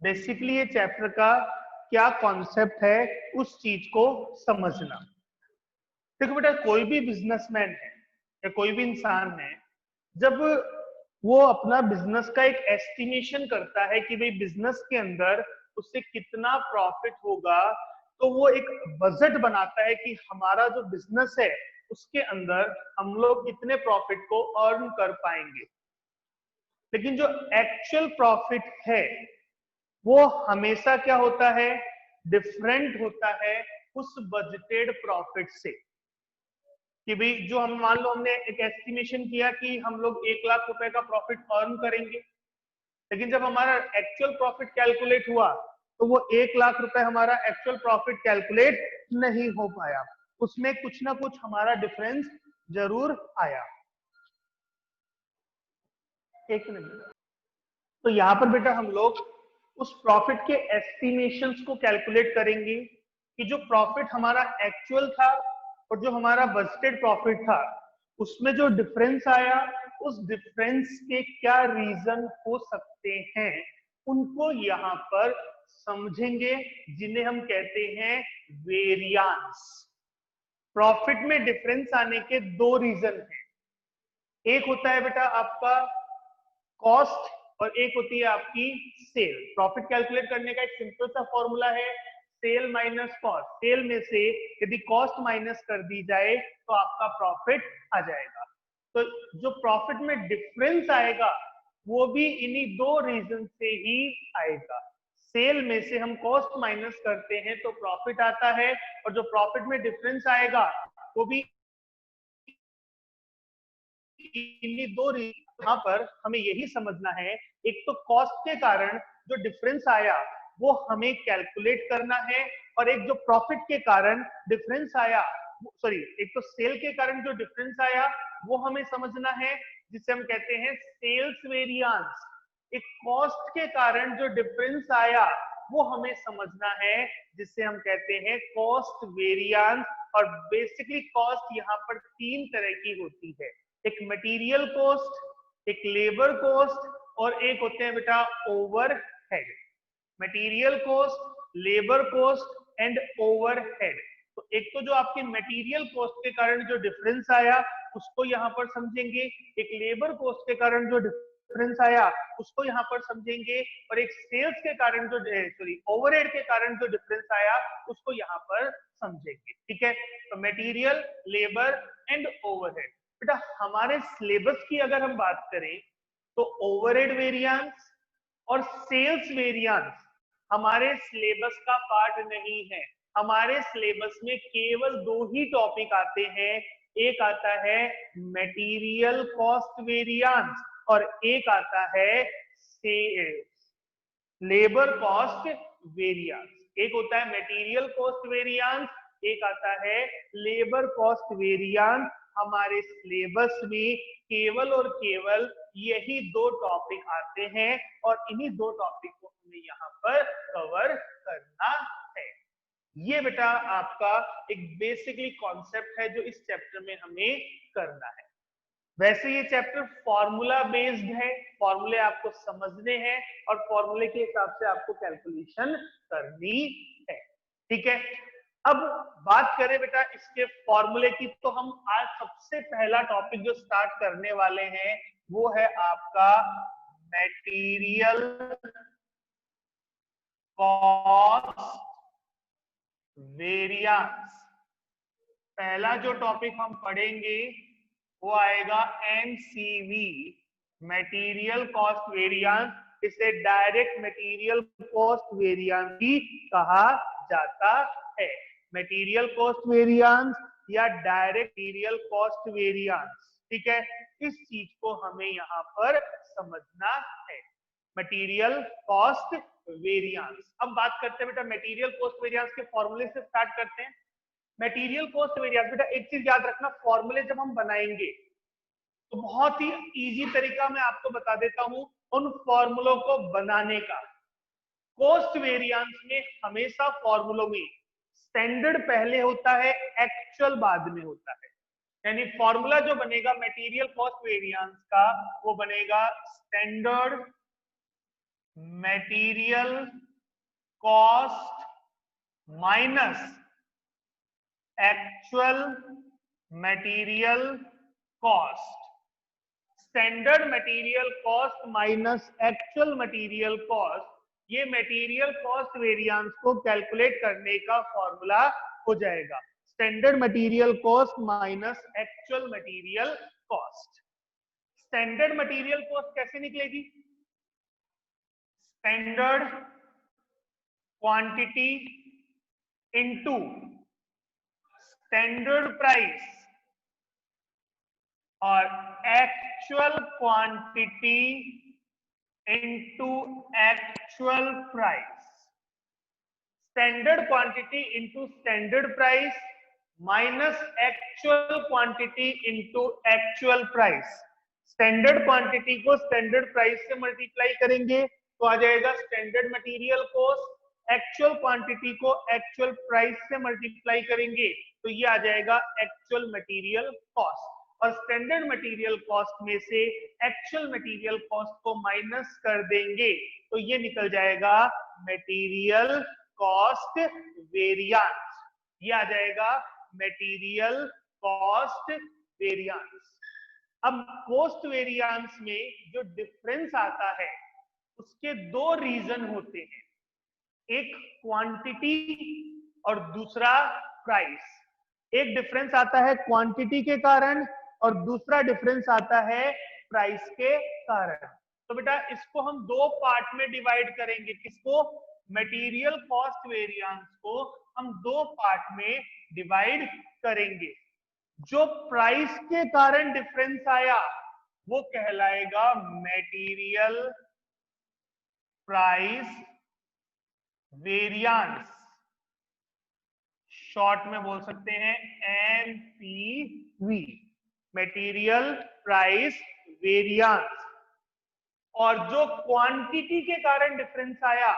Basically ये chapter का क्या कॉन्सेप्ट है उस चीज को समझना। देखो बेटा, कोई भी बिजनेसमैन है या कोई भी इंसान है, जब वो अपना बिजनेस का एक एस्टिमेशन करता है कि भाई बिजनेस के अंदर उससे कितना प्रॉफिट होगा, तो वो एक बजट बनाता है कि हमारा जो बिजनेस है उसके अंदर हम लोग इतने प्रॉफिट को अर्न कर पाएंगे। लेकिन जो एक्चुअल प्रॉफिट है वो हमेशा क्या होता है, डिफरेंट होता है उस बजटेड प्रॉफिट से। कि भाई जो हम मान लो हमने एक एस्टिमेशन किया कि हम लोग 1 लाख रुपए का प्रॉफिट अर्न करेंगे, लेकिन जब हमारा एक्चुअल प्रॉफिट कैलकुलेट हुआ तो वो 1 लाख रुपए हमारा एक्चुअल प्रॉफिट कैलकुलेट नहीं हो पाया, उसमें कुछ ना कुछ हमारा डिफरेंस जरूर आया। एक मिनट। तो यहाँ पर बेटा हम लोग उस प्रॉफिट के एस्टिमेशंस को कैलकुलेट करेंगे कि जो प्रॉफिट हमारा एक्चुअल था और जो हमारा बजटेड प्रॉफिट था उसमें जो डिफरेंस आया, उस डिफरेंस के क्या रीजन हो सकते हैं उनको यहाँ पर समझेंगे, जिन्हें हम कहते हैं वेरियांस। प्रॉफिट में डिफरेंस आने के दो रीजन हैं। एक होता है बेटा आपका कॉस्ट और एक होती है आपकी सेल। प्रॉफिट कैलकुलेट करने का एक सिंपल सा फॉर्मूला है, सेल माइनस कॉस्ट। सेल में से यदि कॉस्ट माइनस कर दी जाए तो आपका प्रॉफिट आ जाएगा। तो जो प्रॉफिट में डिफरेंस आएगा वो भी इन्हीं दो रीजन से ही आएगा। सेल में से हम कॉस्ट माइनस करते हैं तो प्रॉफिट आता है, और जो प्रॉफिट में डिफरेंस आएगा वो भी इन्हीं दो रीजन। यहाँ पर हमें यही समझना है, एक तो कॉस्ट के कारण जो डिफरेंस आया वो हमें कैलकुलेट करना है, और एक जो प्रॉफिट के कारण डिफरेंस आया, सॉरी, एक तो सेल के कारण जो डिफरेंस आया वो हमें समझना है, जिसे हम कहते हैं सेल्स वेरिएंस। एक कॉस्ट के कारण जो डिफरेंस आया वो हमें समझना है, जिसे हम कहते हैं कॉस्ट वेरिएंस। और बेसिकली कॉस्ट यहाँ पर तीन तरह की होती है, एक मटेरियल कॉस्ट, एक लेबर कॉस्ट, और एक होते हैं बेटा overhead. Material cost, labour cost and overhead. तो एक तो जो आपके मटेरियल कॉस्ट के कारण जो डिफरेंस आया उसको यहाँ पर समझेंगे, एक लेबर कॉस्ट के कारण जो डिफरेंस आया उसको यहाँ पर समझेंगे, और एक सेल्स के कारण जो सॉरी ओवरहेड के कारण जो डिफरेंस आया उसको यहाँ पर समझेंगे। ठीक है, तो मटेरियल, लेबर एंड ओवरहेड। बेटा हमारे सिलेबस की अगर हम बात करें तो ओवरहेड वेरिएंस और सेल्स वेरिएंस हमारे सिलेबस का पार्ट नहीं है। हमारे सिलेबस में केवल दो ही टॉपिक आते हैं, एक आता है मटेरियल कॉस्ट वेरिएंस और एक आता है लेबर कॉस्ट वेरिएंस। एक होता है मटेरियल कॉस्ट वेरिएंस, एक आता है लेबर कॉस्ट वेरिएंस। हमारे सिलेबस में केवल और केवल यही दो टॉपिक आते हैं, और इन्हीं दो टॉपिक को हमें यहाँ पर कवर करना है। ये बेटा आपका एक बेसिकली कॉन्सेप्ट है जो इस चैप्टर में हमें करना है। वैसे ये चैप्टर फॉर्मूला बेस्ड है, फॉर्मूले आपको समझने हैं और फॉर्मूले के हिसाब से आपको कैलकुलेशन करनी है। ठीक है, अब बात करें बेटा इसके फॉर्मूले की, तो हम आज सबसे पहला टॉपिक जो स्टार्ट करने वाले हैं वो है आपका मटेरियल कॉस्ट वेरिएंस। पहला जो टॉपिक हम पढ़ेंगे वो आएगा एमसीवी, मटेरियल कॉस्ट वेरिएंस। इसे डायरेक्ट मटेरियल कॉस्ट वेरिएंस भी कहा जाता है। मटेरियल कॉस्ट वेरिएंस या डायरेक्ट मटेरियल कॉस्ट वेरिएंस। ठीक है, इस चीज को हमें यहाँ पर समझना है, मटेरियल कॉस्ट वेरिएंस। अब बात करते हैं बेटा मटेरियल कॉस्ट वेरिएंस के फॉर्मूले से स्टार्ट करते हैं। मटेरियल कॉस्ट वेरिएंस बेटा एक चीज याद रखना, फॉर्मूले जब हम बनाएंगे तो बहुत ही इजी तरीका मैं आपको बता देता हूं उन फॉर्मूलों को बनाने का। कॉस्ट वेरिएंस में हमेशा फॉर्मूलों में स्टैंडर्ड पहले होता है, एक्चुअल बाद में होता है। यानी फॉर्मूला जो बनेगा मटेरियल कॉस्ट वेरिएंस का वो बनेगा standard material cost minus actual material cost. Standard material cost minus actual material cost, ये मटेरियल कॉस्ट वेरिएंस को कैलकुलेट करने का फॉर्मूला हो जाएगा। Standard material cost minus actual material cost. Standard material cost कैसे निकलेगी? Standard quantity into standard price और actual quantity into actual price. Standard quantity into standard price minus actual quantity into actual price. Standard quantity को standard price से multiply करेंगे तो आ जाएगा standard material cost. Actual quantity को actual price से multiply करेंगे तो ये आ जाएगा एक्चुअल मटेरियल कॉस्ट। और स्टैंडर्ड मटेरियल कॉस्ट में से एक्चुअल मटेरियल कॉस्ट को माइनस कर देंगे तो ये निकल जाएगा मटेरियल कॉस्ट वेरिएंस। ये आ जाएगा मटेरियल कॉस्ट वेरिएंस। अब कॉस्ट वेरिएंस में जो डिफरेंस आता है उसके दो रीजन होते हैं, एक क्वांटिटी और दूसरा प्राइस। एक डिफरेंस आता है क्वांटिटी के कारण और दूसरा डिफरेंस आता है प्राइस के कारण। तो बेटा इसको हम दो पार्ट में डिवाइड करेंगे। किसको? मटेरियल कॉस्ट वेरिएंस को हम दो पार्ट में डिवाइड करेंगे। जो प्राइस के कारण डिफरेंस आया वो कहलाएगा मटेरियल प्राइस वेरिएंस, शॉर्ट में बोल सकते हैं एमपीवी, मटेरियल प्राइस वेरिएंस। और जो क्वांटिटी के कारण डिफरेंस आया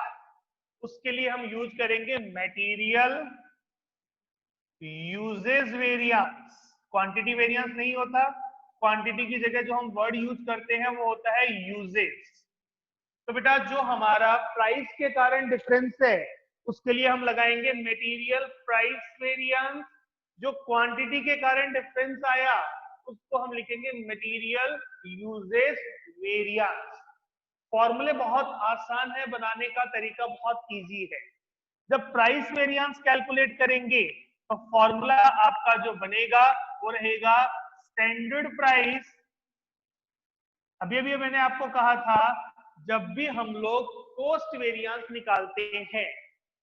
उसके लिए हम यूज करेंगे material usage variance. Quantity variance नहीं होता, क्वांटिटी की जगह जो हम वर्ड यूज करते हैं वो होता है यूजेज। तो बेटा जो हमारा प्राइस के कारण डिफरेंस है उसके लिए हम लगाएंगे मटेरियल प्राइस वेरिएंस। जो क्वांटिटी के कारण डिफरेंस आया उसको हम लिखेंगे मटेरियल यूजेज वेरिएंस। फॉर्मूले बहुत आसान है, बनाने का तरीका बहुत इजी है। जब प्राइस वेरिएंस कैलकुलेट करेंगे तो फॉर्मूला आपका जो बनेगा वो रहेगा स्टैंडर्ड प्राइस। अभी अभी मैंने आपको कहा था जब भी हम लोग कॉस्ट वेरिएंस निकालते हैं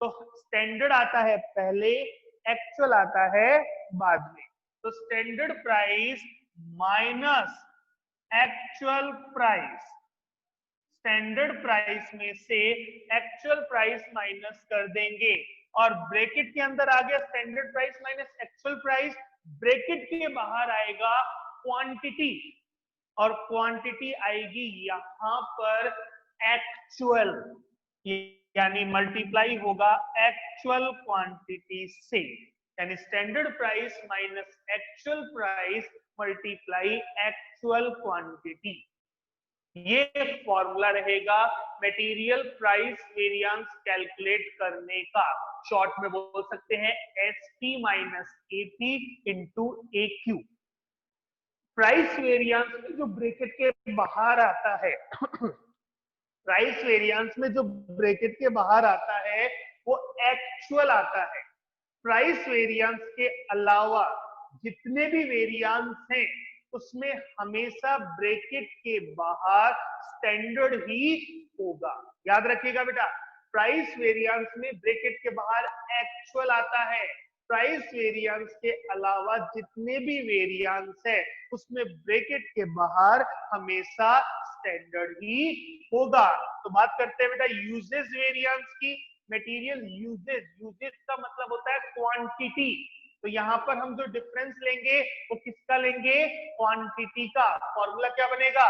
तो स्टैंडर्ड आता है पहले, एक्चुअल आता है बाद में। तो standard price minus actual price, standard price में से एक्चुअल प्राइस माइनस कर देंगे और ब्रैकेट के अंदर आ गया standard price minus actual price, bracket के बाहर आएगा क्वांटिटी और क्वांटिटी आएगी यहां पर एक्चुअल, यानी मल्टीप्लाई होगा एक्चुअल क्वांटिटी से, यानी standard price minus actual price multiply actual quantity. ये फॉर्मूला रहेगा मटेरियल प्राइस वेरिएंस कैलकुलेट करने का। शॉर्ट में बोल सकते हैं SP minus AP into AQ. Price variance में जो ब्रैकेट के बाहर आता है प्राइस वेरिएंस में जो ब्रैकेट के बाहर आता है वो एक्चुअल आता है। प्राइस वेरिएंस के अलावा जितने भी वेरिएंस हैं उसमें हमेशा ब्रैकेट के बाहर स्टैंडर्ड ही होगा। याद रखिएगा बेटा, प्राइस वेरिएंस में ब्रैकेट के बाहर एक्चुअल आता है। प्राइस वेरिएंस के अलावा जितने भी वेरिएंस है उसमें ब्रैकेट के बाहर हमेशा स्टैंडर्ड ही होगा। तो बात करते हैं बेटा यूजेस वेरिएंस की। मटेरियल यूजेस, यूजेस का मतलब होता है क्वांटिटी। तो यहां पर हम जो डिफरेंस लेंगे वो किसका लेंगे? क्वांटिटी का। फॉर्मूला क्या बनेगा?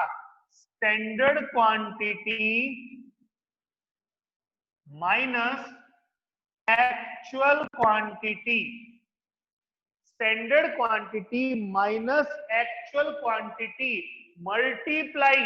Standard quantity minus actual quantity, standard quantity minus actual quantity multiply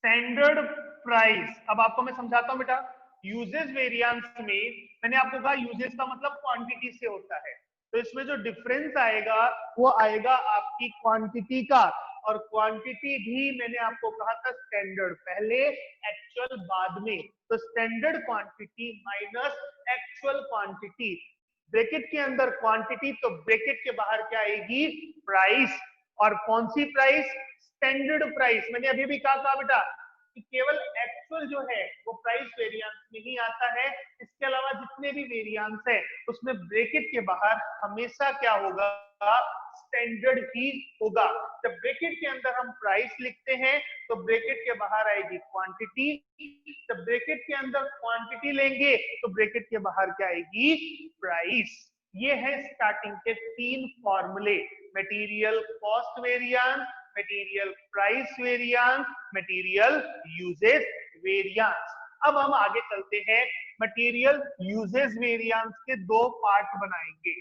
standard price, अब आपको मैं समझाता हूं बेटा। यूजेस वेरिएंस में मैंने आपको कहा यूजेस का मतलब क्वांटिटी से होता है, तो इसमें जो डिफरेंस आएगा वो आएगा आपकी क्वांटिटी का, और क्वांटिटी भी मैंने आपको कहा था स्टैंडर्ड पहले, एक्चुअल बाद में। तो standard quantity minus actual quantity, bracket के अंदर क्वांटिटी, तो ब्रैकेट के बाहर क्या आएगी, प्राइस। और कौन सी प्राइस, स्टैंडर्ड प्राइस। मैंने अभी भी कहा था बेटा कि केवल एक्चुअल जो है वो प्राइस वेरिएंस में ही आता है, इसके अलावा जितने भी वेरिएंस है उसमें ब्रैकेट के बाहर हमेशा क्या होगा, स्टैंडर्ड ही होगा। जब ब्रैकेट के अंदर हम प्राइस लिखते हैं तो ब्रैकेट के बाहर आएगी क्वांटिटी, जब ब्रैकेट के अंदर क्वांटिटी लेंगे तो ब्रैकेट के बाहर क्या आएगी, प्राइस। ये है स्टार्टिंग के तीन फॉर्मूले, material cost variance, material price variance, material usage variance. अब हम आगे चलते हैं, मटेरियल यूजेज वेरिएंस के दो पार्ट बनाएंगे।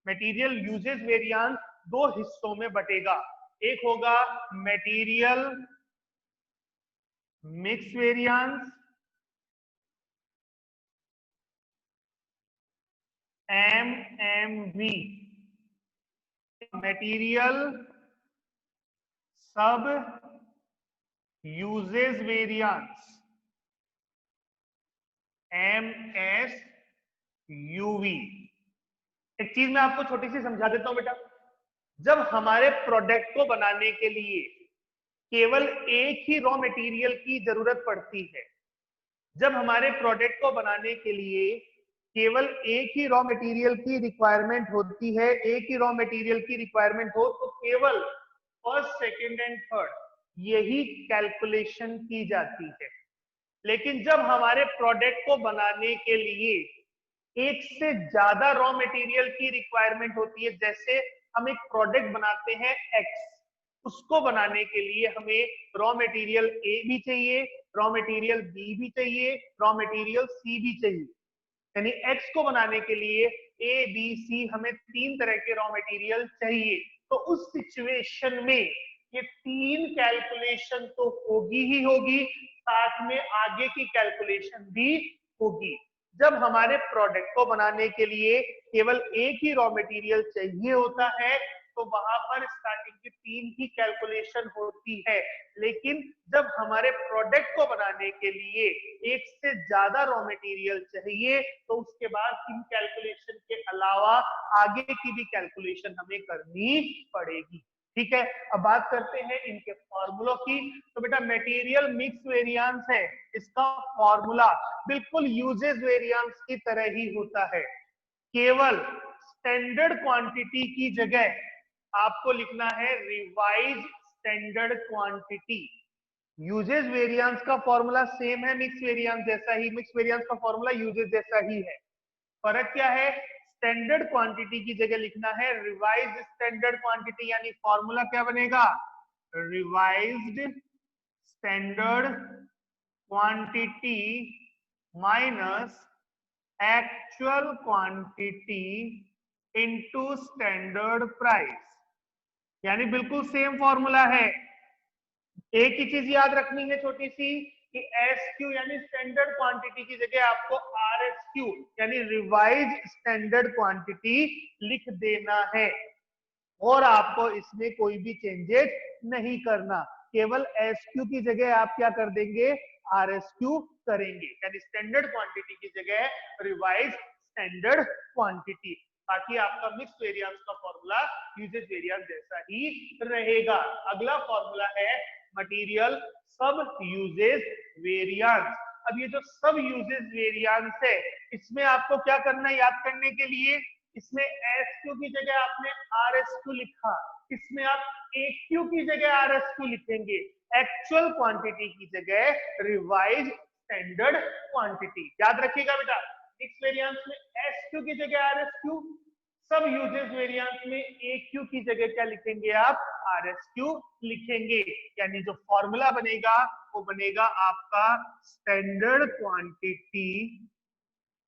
मटेरियल यूजेज वेरिएंस दो हिस्सों में बटेगा, एक होगा material mix variance, MMV, material sub usage variance, MSUV। एक चीज मैं आपको छोटी सी समझा देता हूं बेटा, जब हमारे प्रोडक्ट को बनाने के लिए केवल एक ही रॉ मटेरियल की जरूरत पड़ती है, जब हमारे प्रोडक्ट को बनाने के लिए केवल एक ही रॉ मटेरियल की रिक्वायरमेंट होती है, एक ही रॉ मटेरियल की रिक्वायरमेंट हो, तो केवल फर्स्ट, सेकंड एंड थर्ड यही कैलकुलेशन की जाती है। लेकिन जब हमारे प्रोडक्ट को बनाने के लिए एक से ज्यादा रॉ मटेरियल की रिक्वायरमेंट होती है, जैसे हम एक प्रोडक्ट बनाते हैं एक्स, उसको बनाने के लिए हमें रॉ मटेरियल ए भी चाहिए, रॉ मटेरियल बी भी चाहिए, रॉ मटेरियल सी भी चाहिए। यानी एक्स को बनाने के लिए ए बी सी हमें तीन तरह के रॉ मटेरियल चाहिए। तो उस सिचुएशन में ये तीन कैलकुलेशन तो होगी ही होगी, साथ में आगे की कैलकुलेशन भी होगी। जब हमारे प्रोडक्ट को बनाने के लिए केवल एक ही रॉ मटेरियल चाहिए होता है तो वहां पर स्टार्टिंग की तीन ही कैलकुलेशन होती है। लेकिन जब हमारे प्रोडक्ट को बनाने के लिए एक से ज्यादा रॉ मटेरियल चाहिए तो उसके बाद इन कैलकुलेशन के अलावा आगे की भी कैलकुलेशन हमें करनी पड़ेगी। ठीक है, अब बात करते हैं इनके फॉर्मूलों की। तो बेटा मटेरियल मिक्स वेरिएंस है, इसका फॉर्मूला बिल्कुल यूजेस वेरिएंस की तरह ही होता है, केवल स्टैंडर्ड क्वांटिटी की जगह आपको लिखना है revise standard quantity. Uses variance का फॉर्मूला सेम है मिक्स वेरिएंस जैसा ही, मिक्स वेरिएंस का फॉर्मूला यूजेस जैसा ही है। फर्क क्या है, स्टैंडर्ड क्वांटिटी की जगह लिखना है रिवाइज्ड स्टैंडर्ड क्वांटिटी, यानी फॉर्मूला क्या बनेगा, revised standard quantity minus actual quantity into standard price. यानी बिल्कुल सेम फॉर्मूला है। एक ही चीज याद रखनी है छोटी सी कि एस क्यू यानी स्टैंडर्ड क्वांटिटी की जगह आपको आर एस क्यू यानी रिवाइज स्टैंडर्ड क्वांटिटी लिख देना है, और आपको इसमें कोई भी चेंजेस नहीं करना, केवल एस क्यू की जगह आप क्या कर देंगे, आर एस क्यू करेंगे, यानी स्टैंडर्ड क्वांटिटी की जगह रिवाइज स्टैंडर्ड क्वांटिटी। बाकी आपका मिक्स वेरिएंस का फॉर्मूला यूजेज वेरिएंस जैसा ही रहेगा। अगला फॉर्मूला है मटेरियल सब यूजेज वेरिएंस। अब ये जो सब यूजेज वेरिएंस है इसमें आपको क्या करना है याद करने के लिए, इसमें एस क्यू की जगह आपने आर एस क्यू लिखा, इसमें आप ए क्यू की जगह आर एस क्यू लिखेंगे, एक्चुअल क्वांटिटी की जगह रिवाइज स्टैंडर्ड क्वांटिटी। याद रखिएगा बेटा, मिक्स वेरिएंस में एस क्यू की जगह आर एस क्यू, सब यूजेस वेरिएंस में ए क्यू की जगह क्या लिखेंगे आप, आर एस क्यू लिखेंगे। यानी जो फॉर्मूला बनेगा वो बनेगा आपका standard quantity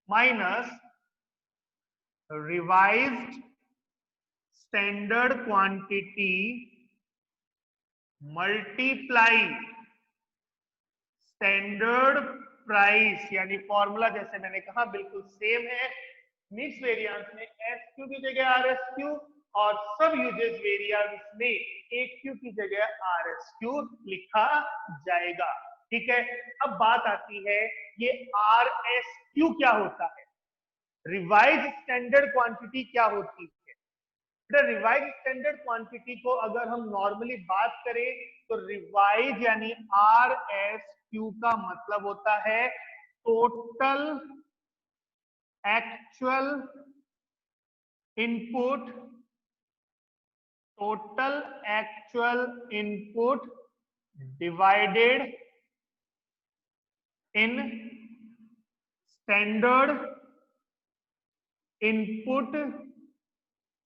minus revised standard quantity multiply standard price यानी फॉर्मूला जैसे मैंने कहा बिल्कुल सेम है। मिक्स वेरिएंस में एस क्यू की जगह आर एस क्यू और सब यूजेस वेरिएंस में ए क्यू की जगह आर एस क्यू लिखा जाएगा। ठीक है, अब बात आती है ये आर एस क्यू क्या होता है, रिवाइज स्टैंडर्ड क्वांटिटी क्या होती है। रिवाइज स्टैंडर्ड क्वांटिटी को अगर हम नॉर्मली बात करें तो रिवाइज यानी आर एस क्यू का मतलब होता है total actual input, total actual input divided in standard input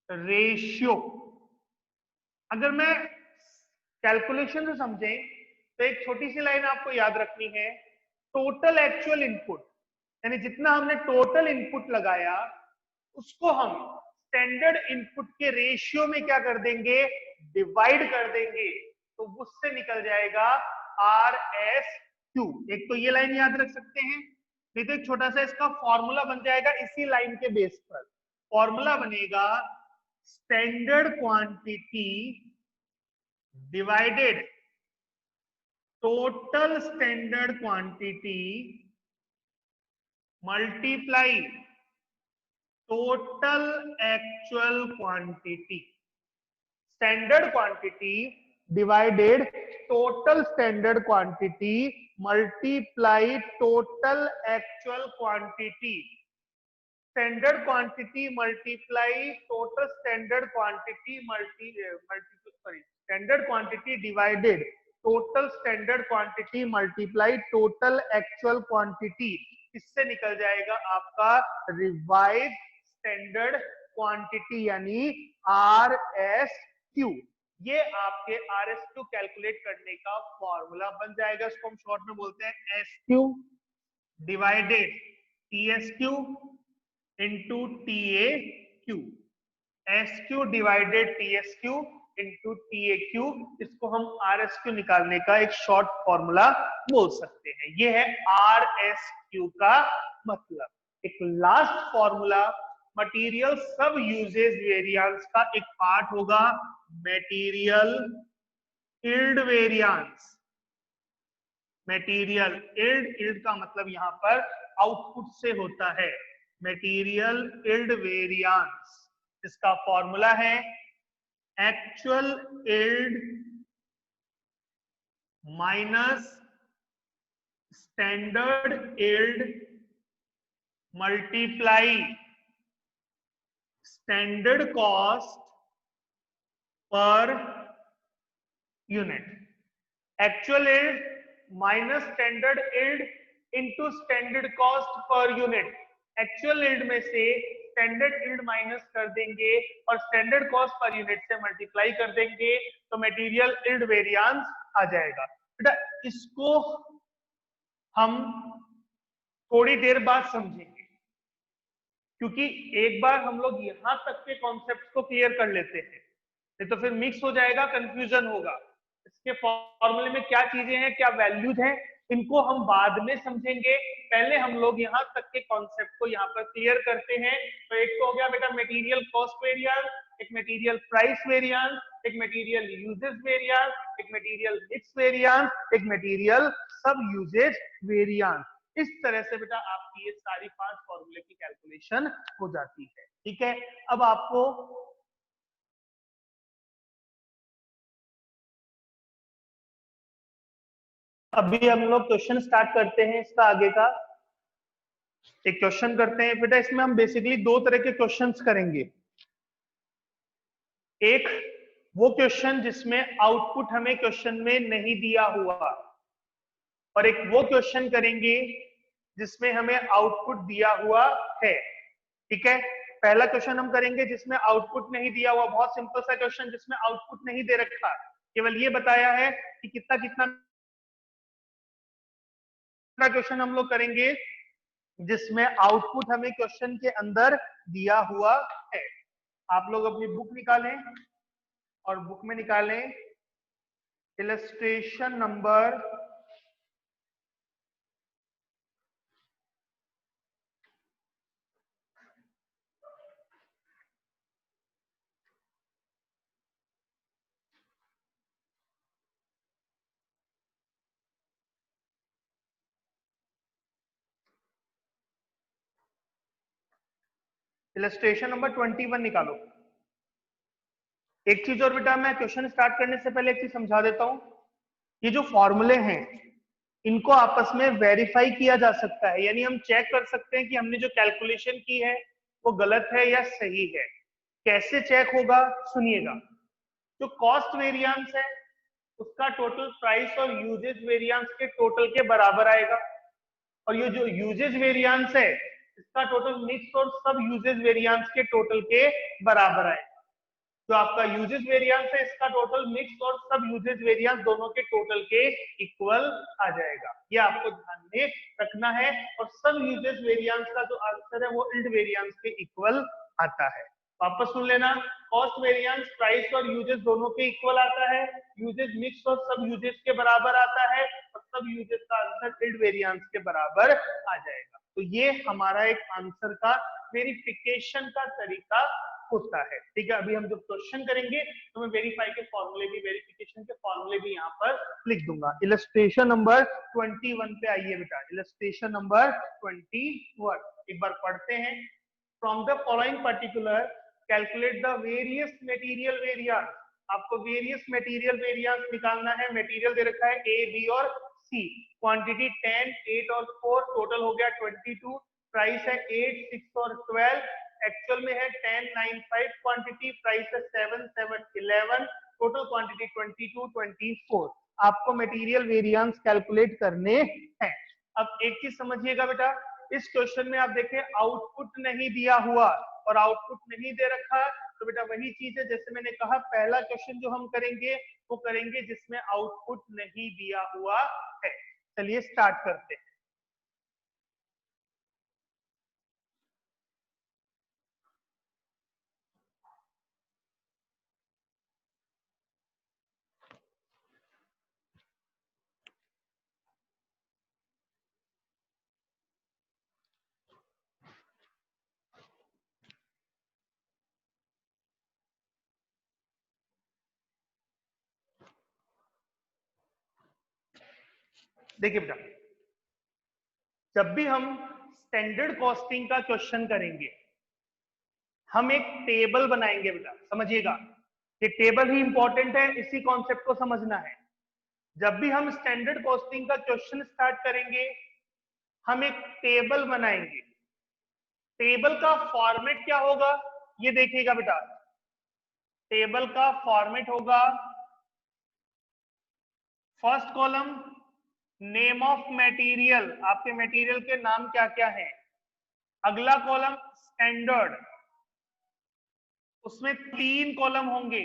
ratio. अगर मैं कैलकुलेशन से समझें तो एक छोटी सी लाइन आपको याद रखनी है, टोटल एक्चुअल इनपुट यानी जितना हमने टोटल इनपुट लगाया उसको हम स्टैंडर्ड इनपुट के रेशियो में क्या कर देंगे, डिवाइड कर देंगे, तो उससे निकल जाएगा आर एस क्यू। एक तो ये लाइन याद रख सकते हैं, नहीं तो एक छोटा सा इसका फॉर्मूला बन जाएगा इसी लाइन के बेस पर। फॉर्मूला बनेगा standard quantity divided total standard quantity multiply total actual quantity. Standard quantity divided total standard quantity multiply total actual quantity. Standard quantity multiply total standard quantity standard quantity divided total standard quantity multiply total actual quantity. इससे निकल जाएगा आपका revise standard quantity यानी R S Q. ये आपके R S Q calculate करने का formula बन जाएगा। इसको हम शॉर्ट में बोलते हैं S Q divided T S Q into T A Q. S Q divided T S Q into T A Q, इसको हम आर एस क्यू निकालने का एक शॉर्ट फॉर्मूला बोल सकते हैं। ये है आर एस क्यू का मतलब। एक last formula material sub usage variance का एक पार्ट होगा, material yield variance. Material yield का मतलब यहां पर आउटपुट से होता है, मटेरियल यील्ड वेरिएंस। इसका फॉर्मूला है actual yield minus standard yield multiply standard cost per unit. Actual yield minus standard yield into standard cost per unit. Actual yield में से स्टैंडर्ड यील्ड माइनस कर देंगे और स्टैंडर्ड कॉस्ट पर यूनिट से multiply कर देंगे तो मटेरियल यील्ड वेरिएंस आ जाएगा। बेटा इसको हम थोड़ी देर बाद समझेंगे, क्योंकि एक बार हम लोग यहां तक के कॉन्सेप्ट को क्लियर कर लेते हैं, नहीं तो फिर मिक्स हो जाएगा, कंफ्यूजन होगा। इसके फॉर्मूले में क्या चीजें हैं, क्या वैल्यूज हैं, इनको हम बाद में समझेंगे। पहले हम लोग यहाँ तक के कॉन्सेप्ट को यहाँ पर क्लियर करते हैं। तो एक तो हो गया बेटा मटेरियल कॉस्ट वेरिएंस, एक मटेरियल प्राइस वेरिएंस, एक मटेरियल यूजेज वेरिएंस, एक मटेरियल मिक्स वेरिएंस, एक मटेरियल सब यूजेज वेरिएंस। इस तरह से बेटा आपकी ये सारी 5 फॉर्मूले की कैलकुलेशन हो जाती है। ठीक है, अब आपको अभी हम लोग क्वेश्चन स्टार्ट करते हैं। इसका आगे का एक क्वेश्चन करते हैं बेटा। इसमें हम बेसिकली 2 तरह के क्वेश्चंस करेंगे। एक वो क्वेश्चन जिसमें आउटपुट हमें क्वेश्चन में नहीं दिया हुआ, और एक वो क्वेश्चन करेंगे जिसमें हमें आउटपुट दिया हुआ है। ठीक है, पहला क्वेश्चन हम करेंगे जिसमें आउटपुट नहीं दिया हुआ, बहुत सिंपल सा क्वेश्चन जिसमें आउटपुट नहीं दे रखा, केवल ये बताया है कि कितना कितना। क्वेश्चन हम लोग करेंगे जिसमें आउटपुट हमें क्वेश्चन के अंदर दिया हुआ है। आप लोग अपनी बुक निकालें और बुक में निकालें इलस्ट्रेशन नंबर इलस्ट्रेशन नंबर 21 निकालो। एक चीज और बेटा, मैं क्वेश्चन स्टार्ट करने से पहले एक चीज समझा देता हूं। ये जो फॉर्मूले हैं इनको आपस में वेरीफाई किया जा सकता है, यानी हम चेक कर सकते हैं कि हमने जो कैलकुलेशन की है वो गलत है या सही है। कैसे चेक होगा सुनिएगा। जो कॉस्ट वेरिएंस है उसका टोटल प्राइस और यूजेज वेरिएंस के टोटल के बराबर आएगा, और ये जो यूजेज वेरिएंस है इसका टोटल मिक्स और सब यूजेज वेरिएंस के टोटल के बराबर आएगा। जो आपका यूजेज वेरिएंस है इसका टोटल मिक्स और सब यूजेज वेरिएंस दोनों के टोटल के इक्वल आ जाएगा। ये आपको ध्यान में रखना है। और सब यूजेज वेरिएंस का जो आंसर है वो इल्ड वेरिएंस के इक्वल आता है। वापस सुन लेना, कॉस्ट वेरिएंस प्राइस और यूजेज दोनों के इक्वल आता है, यूजेज मिक्स और सब यूजेज के बराबर आता है, और सब यूजेज का आंसर इल्ड वेरिएंस के बराबर आ जाएगा। तो ये हमारा एक आंसर का वेरिफिकेशन का तरीका होता है। ठीक है, अभी हम जब क्वेश्चन करेंगे तो मैं वेरीफाई के फॉर्मूले भी, वेरिफिकेशन के फॉर्मूले भी यहाँ पर लिख दूंगा। इलस्ट्रेशन नंबर 21 पे आइए बेटा। इलस्ट्रेशन नंबर 21 एक बार पढ़ते हैं। From the following particular calculate the various material variance. आपको वेरियस मटेरियल वेरिएंस निकालना है। मटेरियल दे रखा है ए, बी और सी। क्वांटिटी 10, 8 और 4, टोटल हो गया 22। प्राइस है 8, 6 और 12। एक्चुअल में है 10, 9, 5 क्वांटिटी। प्राइस है 7, 7, 11। Total quantity 22, 24। आपको मटेरियल वेरिएंस कैलकुलेट करने हैं। अब एक चीज समझिएगा बेटा, इस क्वेश्चन में आप देखें आउटपुट नहीं दिया हुआ और आउटपुट नहीं दे रखा, तो बेटा वही चीज है जैसे मैंने कहा पहला क्वेश्चन जो हम करेंगे वो करेंगे जिसमें आउटपुट नहीं दिया हुआ है। चलिए स्टार्ट करते हैं। देखिए बेटा, जब भी हम स्टैंडर्ड कॉस्टिंग का क्वेश्चन करेंगे हम एक टेबल बनाएंगे बेटा, समझिएगा। ये टेबल ही इंपॉर्टेंट है, इसी कॉन्सेप्ट को समझना है। जब भी हम स्टैंडर्ड कॉस्टिंग का क्वेश्चन स्टार्ट करेंगे हम एक टेबल बनाएंगे। टेबल का फॉर्मेट क्या होगा ये देखिएगा बेटा। टेबल का फॉर्मेट होगा, first column name of material, आपके मटेरियल के नाम क्या क्या है। अगला कॉलम स्टैंडर्ड, उसमें 3 कॉलम होंगे,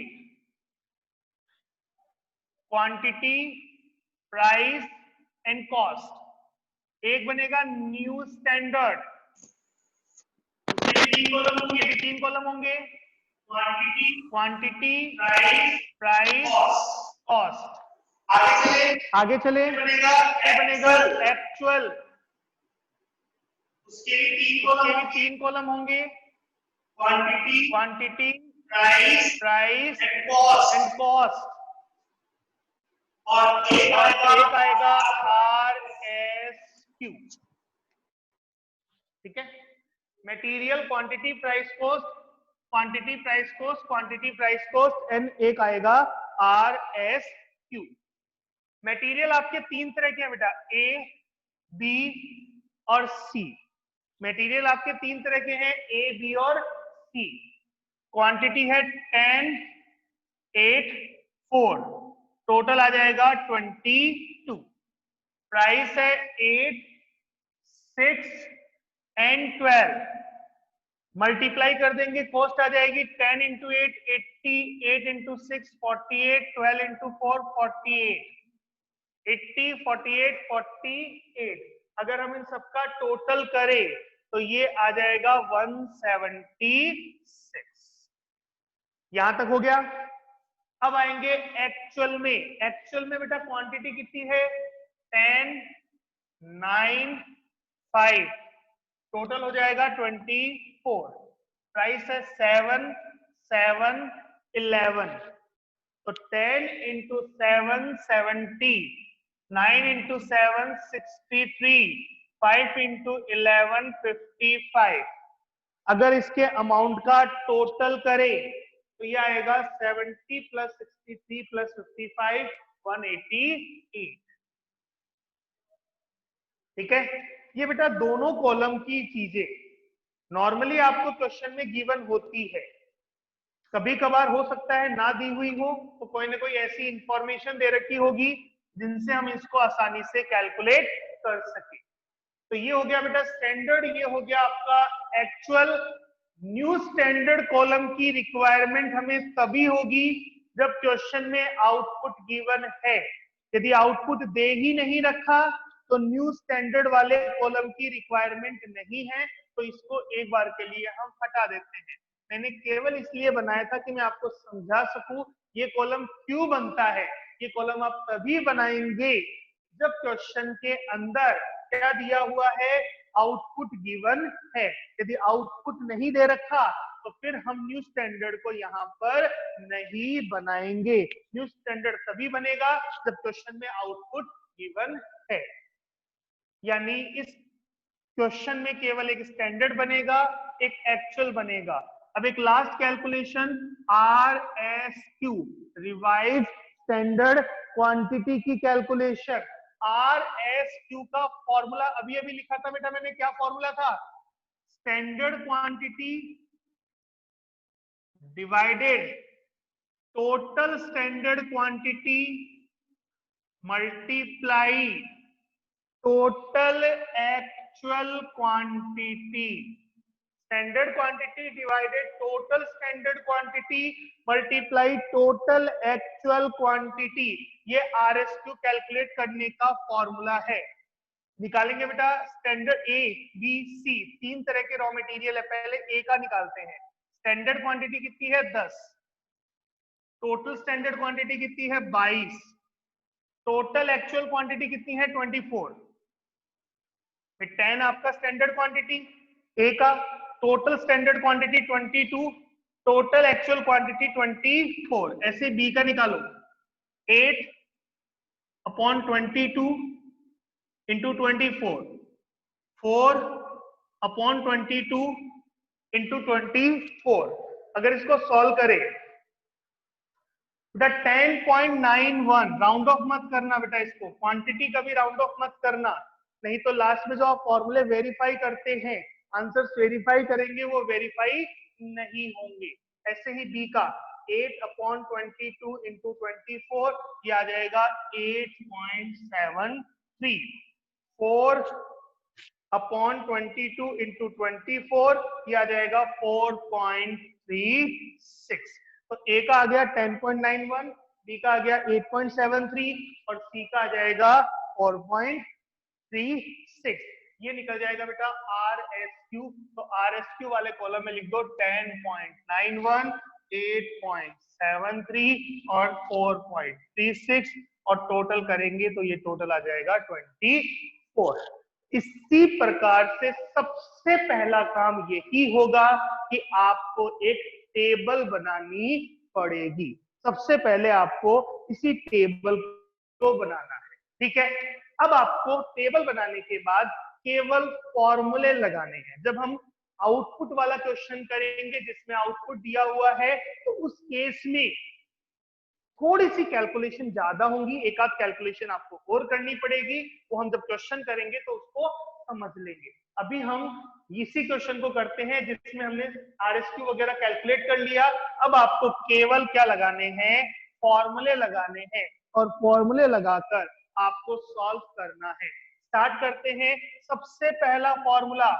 क्वांटिटी, प्राइस एंड कॉस्ट। एक बनेगा न्यू स्टैंडर्ड, उसमें 3 कॉलम होंगे, 3 कॉलम होंगे, क्वांटिटी, प्राइस, कॉस्ट। आगे चले बनेगा एक्चुअल, उसके भी 3 कॉलम होंगे, क्वांटिटी, प्राइस एंड कॉस्ट। और एक आएगा RSQ। ठीक है, material, quantity, price, cost, quantity, price, cost, quantity, price, cost and एक आएगा RSQ। मटेरियल आपके 3 तरह के हैं बेटा, A, B और C। मटेरियल आपके 3 तरह के हैं, A, B और C। क्वांटिटी है 10, 8, 4, टोटल आ जाएगा 22। प्राइस है 8, 6 एंड 12। मल्टीप्लाई कर देंगे, कॉस्ट आ जाएगी 10 इंटू 8 80, 8 इंटू 6 48, 12 इंटू 4 48, 80, 48, 48। अगर हम इन सबका टोटल करें तो ये आ जाएगा 176। यहां तक हो गया। अब आएंगे एक्चुअल में। एक्चुअल में बेटा क्वांटिटी कितनी है 10, 9, 5, टोटल हो जाएगा 24। प्राइस है 7, 7, 11। तो 10 इंटू 7 70, 9 इंटू 7 63, 5 इंटू 11 55। अगर इसके अमाउंट का टोटल करें तो ये आएगा 70 प्लस 63 प्लस 55 188। ठीक है, ये बेटा दोनों कॉलम की चीजें नॉर्मली आपको क्वेश्चन में गिवन होती है। कभी कभार हो सकता है ना दी हुई हो तो कोई ना कोई ऐसी इंफॉर्मेशन दे रखी होगी जिनसे हम इसको आसानी से कैलकुलेट कर सके। तो ये हो गया बेटा स्टैंडर्ड, ये हो गया आपका एक्चुअल। न्यू स्टैंडर्ड कॉलम की रिक्वायरमेंट हमें तभी होगी जब क्वेश्चन में आउटपुट गिवन है। यदि आउटपुट दे ही नहीं रखा तो न्यू स्टैंडर्ड वाले कॉलम की रिक्वायरमेंट नहीं है, तो इसको एक बार के लिए हम हटा देते हैं। मैंने केवल इसलिए बनाया था कि मैं आपको समझा सकूं ये कॉलम क्यों बनता है। ये कॉलम आप तभी बनाएंगे जब क्वेश्चन के अंदर क्या दिया हुआ है, आउटपुट गिवन है। यदि आउटपुट नहीं दे रखा तो फिर हम न्यू स्टैंडर्ड को यहाँ पर नहीं बनाएंगे। न्यू स्टैंडर्ड तभी बनेगा जब क्वेश्चन में आउटपुट गिवन है। यानी इस क्वेश्चन में केवल एक स्टैंडर्ड बनेगा, एक एक्चुअल बनेगा। अब एक last calculation RSQ, revise standard quantity की कैलकुलेशन। RSQ का फॉर्मूला अभी अभी लिखा था बेटा मैंने, क्या फॉर्मूला था? Standard quantity divided total standard quantity multiply total actual quantity. Standard quantity divided total standard quantity multiply total actual quantity, ये RSQ कैलकुलेट करने का फॉर्मूला है। निकालेंगे बेटा स्टैंडर्ड A B C, तीन तरह के रॉ मटेरियल है, पहले A का निकालते हैं। स्टैंडर्ड क्वांटिटी कितनी है? 10। टोटल स्टैंडर्ड क्वांटिटी कितनी है? 22। टोटल एक्चुअल क्वांटिटी कितनी है? 24। 10 आपका स्टैंडर्ड क्वांटिटी ए का, total standard quantity 22, total actual quantity 24। ऐसे बी का निकालो, 8 अपॉन 22 इंटू 24, 4 अपॉन 22 इंटू 24। अगर इसको सॉल्व करें बेटा 10.91, राउंड ऑफ मत करना बेटा, इसको क्वांटिटी का भी राउंड ऑफ मत करना, नहीं तो लास्ट में जो आप फॉर्मूले वेरीफाई करते हैं, आंसर्स वेरीफाई करेंगे, वो वेरीफाई नहीं होंगे। ऐसे ही बी का 8 अपॉन 22 इंटू 24, ये आ जाएगा 8.73। 4 अपॉन 22 इंटू 24, ये आ जाएगा 4.36। तो ए का आ गया 10.91, बी का आ गया 8.73 और सी का आ जाएगा 4.36। ये निकल जाएगा बेटा RSQ। तो RSQ वाले कॉलम में लिख दो 10.91, 8.73 और 4.36 और टोटल करेंगे तो ये टोटल आ जाएगा 24। इसी प्रकार से सबसे पहला काम यही होगा कि आपको एक टेबल बनानी पड़ेगी। सबसे पहले आपको इसी टेबल को बनाना है, ठीक है। अब आपको टेबल बनाने के बाद केवल फॉर्मूले लगाने हैं। जब हम आउटपुट वाला क्वेश्चन करेंगे जिसमें आउटपुट दिया हुआ है, तो उस केस में थोड़ी सी कैलकुलेशन ज्यादा होंगी, एक आध कैलकुलेशन आपको और करनी पड़ेगी, वो हम जब क्वेश्चन करेंगे तो उसको समझ लेंगे। अभी हम इसी क्वेश्चन को करते हैं जिसमें हमने RSQ वगैरह कैलकुलेट कर लिया। अब आपको केवल क्या लगाने हैं? फॉर्मूले लगाने हैं, और फॉर्मूले लगाकर आपको सॉल्व करना है। स्टार्ट करते हैं। सबसे पहला formula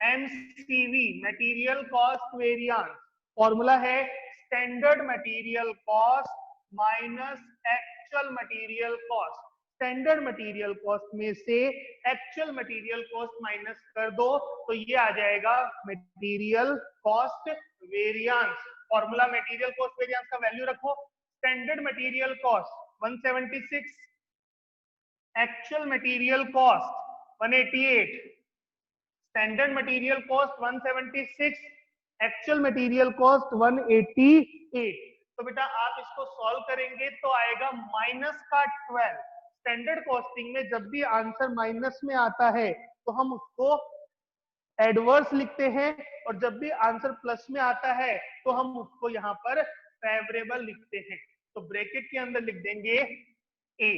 MCV, material cost variance. Formula है standard material cost minus actual material cost. Standard material cost में से एक्चुअल मटेरियल कॉस्ट माइनस कर दो तो ये आ जाएगा material cost variance. Formula material cost variance का वैल्यू रखो। Standard material cost 176, actual material cost 188। Standard material cost 176, actual material cost 188। तो बेटा आप इसको सॉल्व करेंगे तो आएगा माइनस का 12। स्टैंडर्ड कॉस्टिंग में जब भी आंसर माइनस में आता है तो हम उसको एडवर्स लिखते हैं, और जब भी आंसर प्लस में आता है तो हम उसको यहाँ पर फेवरेबल लिखते हैं। तो ब्रैकेट के अंदर लिख देंगे ए,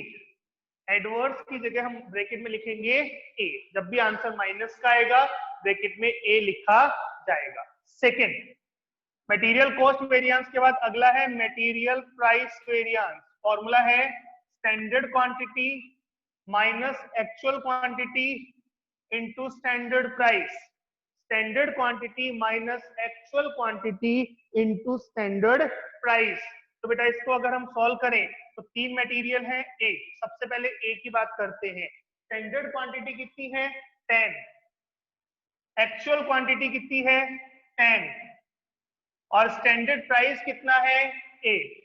एडवर्स की जगह हम ब्रैकेट में लिखेंगे ए। जब भी आंसर माइनस का आएगा ब्रैकेट में ए लिखा जाएगा। सेकेंड, मटेरियल कॉस्ट वेरिएंस के बाद अगला है मटेरियल प्राइस वेरिएंस। फॉर्मूला है standard quantity minus actual quantity into standard price. Standard quantity minus actual quantity into standard price. तो बेटा इसको अगर हम सॉल्व करें तो तीन मटेरियल है ए। सबसे पहले ए की बात करते हैं। स्टैंडर्ड क्वांटिटी कितनी है 10, एक्चुअल क्वांटिटी कितनी है 10, और स्टैंडर्ड प्राइस कितना है 8।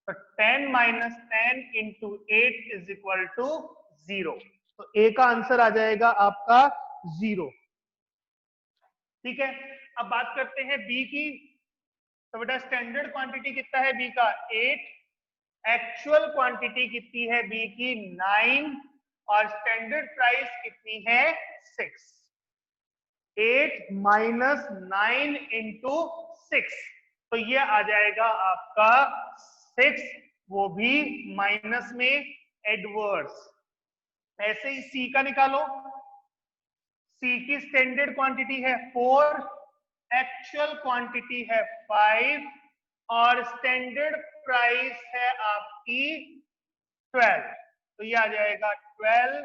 तो 10 minus 10 into 8 is equal to 0। तो ए का आंसर आ जाएगा आपका 0। ठीक है, अब बात करते हैं बी की। तो बेटा स्टैंडर्ड क्वांटिटी कितना है बी का 8, एक्चुअल क्वांटिटी कितनी है बी की 9, और स्टैंडर्ड प्राइस कितनी है 6। 8 माइनस 9 इंटू 6, तो ये आ जाएगा आपका 6, वो भी माइनस में एडवर्स। ऐसे ही सी का निकालो। सी की स्टैंडर्ड क्वांटिटी है 4, एक्चुअल क्वांटिटी है 5, और स्टैंडर्ड प्राइस है आपकी 12। तो ये आ जाएगा 12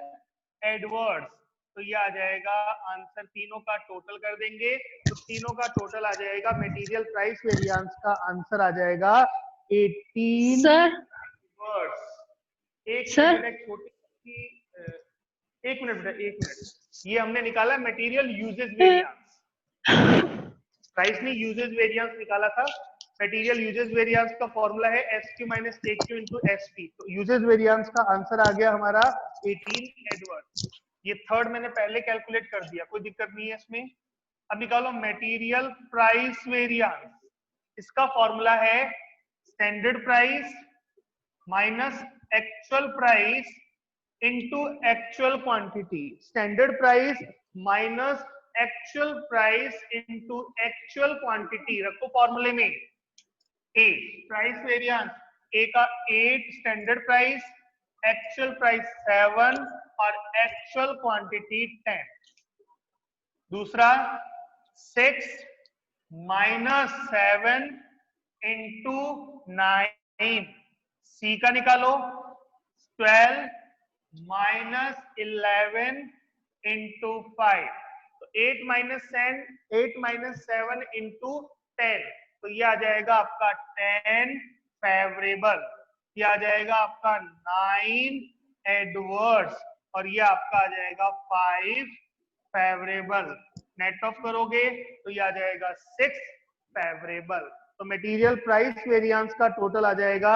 एडवर्स। तो ये आ जाएगा आंसर, तीनों का टोटल कर देंगे तो तीनों का टोटल आ जाएगा, मटेरियल प्राइस वेरिएंस का आंसर आ जाएगा 18 एडवर्स। एक मिनट छोटी सी, एक मिनट बेटा, एक मिनट। ये हमने निकाला मटेरियल यूजेज वेरिएंस, प्राइस नहीं यूजेज वेरिएंस निकाला था। मटेरियल यूजेज वेरिएंस का फॉर्मूला है SQ minus AQ into SP। तो यूजेज वेरिएंस का आंसर आ गया हमारा 18 एडवर्स। ये थर्ड मैंने पहले कैलकुलेट कर दिया, कोई दिक्कत नहीं है इसमें। अब निकालो मटेरियल प्राइस वेरिएंस। इसका फॉर्मूला है standard price minus actual price into actual quantity. Standard price minus actual price into actual quantity रखो फॉर्मूले में। ए प्राइस वेरिएंस, ए का 8, स्टैंडर्ड प्राइस, एक्चुअल प्राइस 7, और एक्चुअल क्वांटिटी 10। दूसरा 6 माइनस 7 इंटू 9। सी का निकालो 12 माइनस 11 इंटू 5। तो 8 माइनस 7 इंटू 10, तो ये आ जाएगा आपका 10 फेवरेबल। ये आ जाएगा आपका 9 एडवर्स, और ये आपका आ जाएगा 5 फेवरेबल। नेट ऑफ करोगे तो ये आ जाएगा 6 फेवरेबल। तो मटेरियल प्राइस वेरिएंस का टोटल आ जाएगा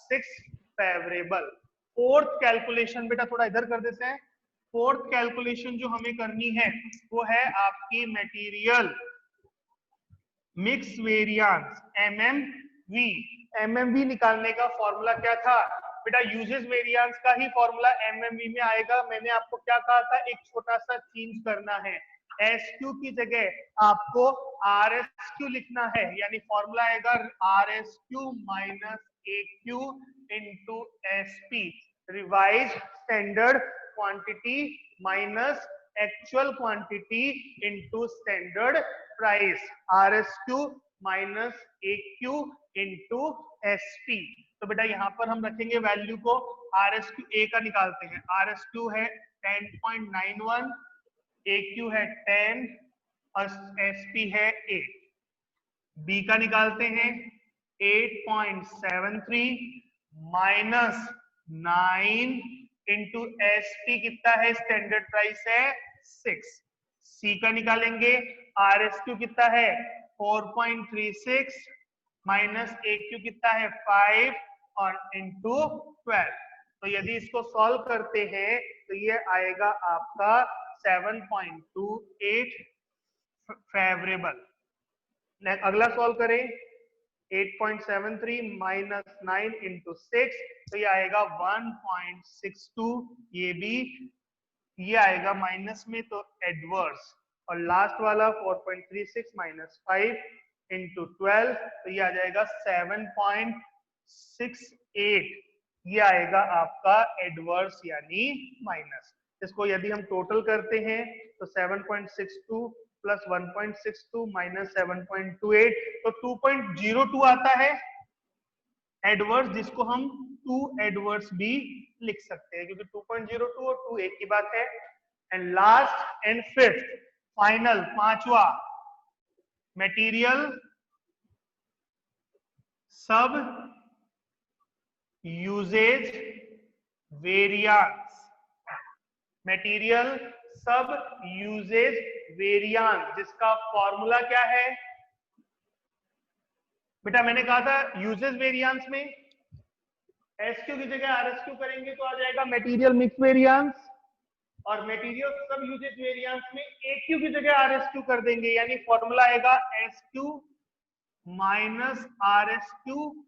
6 फेवरेबल। फोर्थ कैलकुलेशन बेटा थोड़ा इधर कर देते हैं। फोर्थ कैलकुलेशन जो हमें करनी है वो है आपकी material mix variance MMV। MMV निकालने का फॉर्मूला क्या था बेटा? यूजेस वेरिएंस का ही फॉर्मूला MMV में आएगा। मैंने आपको क्या कहा था, एक छोटा सा चेंज करना है। SQ की जगह आपको RSQ लिखना है, यानी फॉर्मूला आएगा RSQ minus AQ into SP, revise standard quantity minus actual quantity into standard price, RSQ minus AQ into SP। तो बेटा यहाँ पर हम रखेंगे वैल्यू को। RSQ A का निकालते हैं, RSQ है 10.91, AQ है 10 और SP है 8। B का निकालते हैं 8.73 माइनस 9 इंटू SP कितना है, स्टैंडर्ड प्राइस है 6। C का निकालेंगे, RSQ कितना है 4.36 माइनस AQ कितना है 5 और इंटू 12। तो यदि इसको सॉल्व करते हैं तो ये आएगा आपका 7.28 फेवरेबल। अगला सॉल्व करें, 8.73 माइनस 9 इंटू 6, तो ये आएगा 1.62। ये भी ये आएगा माइनस में, तो एडवर्स। और लास्ट वाला 4.36 माइनस 5 इंटू 12, तो ये आ जाएगा 7.68। ये आएगा आपका एडवर्स यानी माइनस। इसको यदि हम टोटल करते हैं तो 7.62 प्लस 1.62 माइनस 7.28, तो 2.02 आता है एडवर्स, जिसको हम 2 एडवर्स भी लिख सकते हैं क्योंकि 2.02 और 2 एक ही बात है। And last and fifth final पांचवा, material sub usage variance. Material sub usage variance जिसका फॉर्मूला क्या है बेटा? मैंने कहा था यूजेज वेरिएंस में एसक्यू की जगह आरएसक्यू करेंगे तो आ जाएगा मटेरियल मिक्स वेरिएंस, और मटेरियल सब यूजेज वेरिएंस में एक्यू की जगह आरएसक्यू कर देंगे, यानी फॉर्मूला आएगा SQ minus RSQ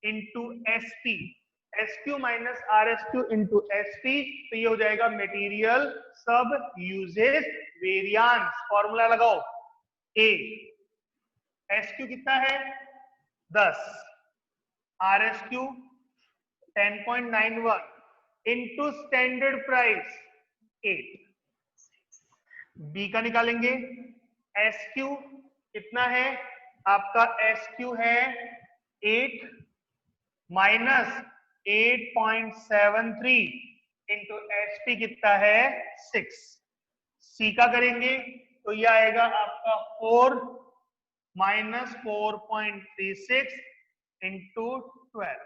into SP. SQ minus RSQ into SP, तो ये हो जाएगा material sub usage variance. Formula लगाओ, ए एसक्यू कितना है 10, आरएसक्यू 10.91 इंटू स्टैंडर्ड प्राइस 8। बी का निकालेंगे, एस क्यू कितना है आपका? एस क्यू है 8 माइनस 8.73 इंटू एस पी कितना है 6। सी का करेंगे तो यह आएगा आपका 4 माइनस 4.36 इंटू 12,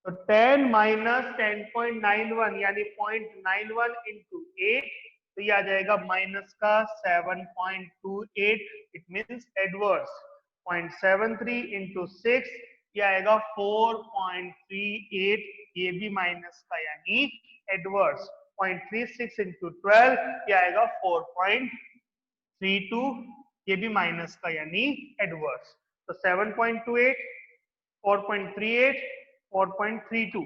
तो 10 माइनस 10.91 यानी 0.91 इंटू 8, तो ये आ जाएगा माइनस का 7.28। It means adverse. 0.73 इंटू 6 ये आएगा 4.38, ये भी माइनस का यानी एडवर्स। 0.36 इंटू 12 ये आएगा 4.32, ये भी माइनस का यानी एडवर्स। तो 7.28, 4.38, 4.32,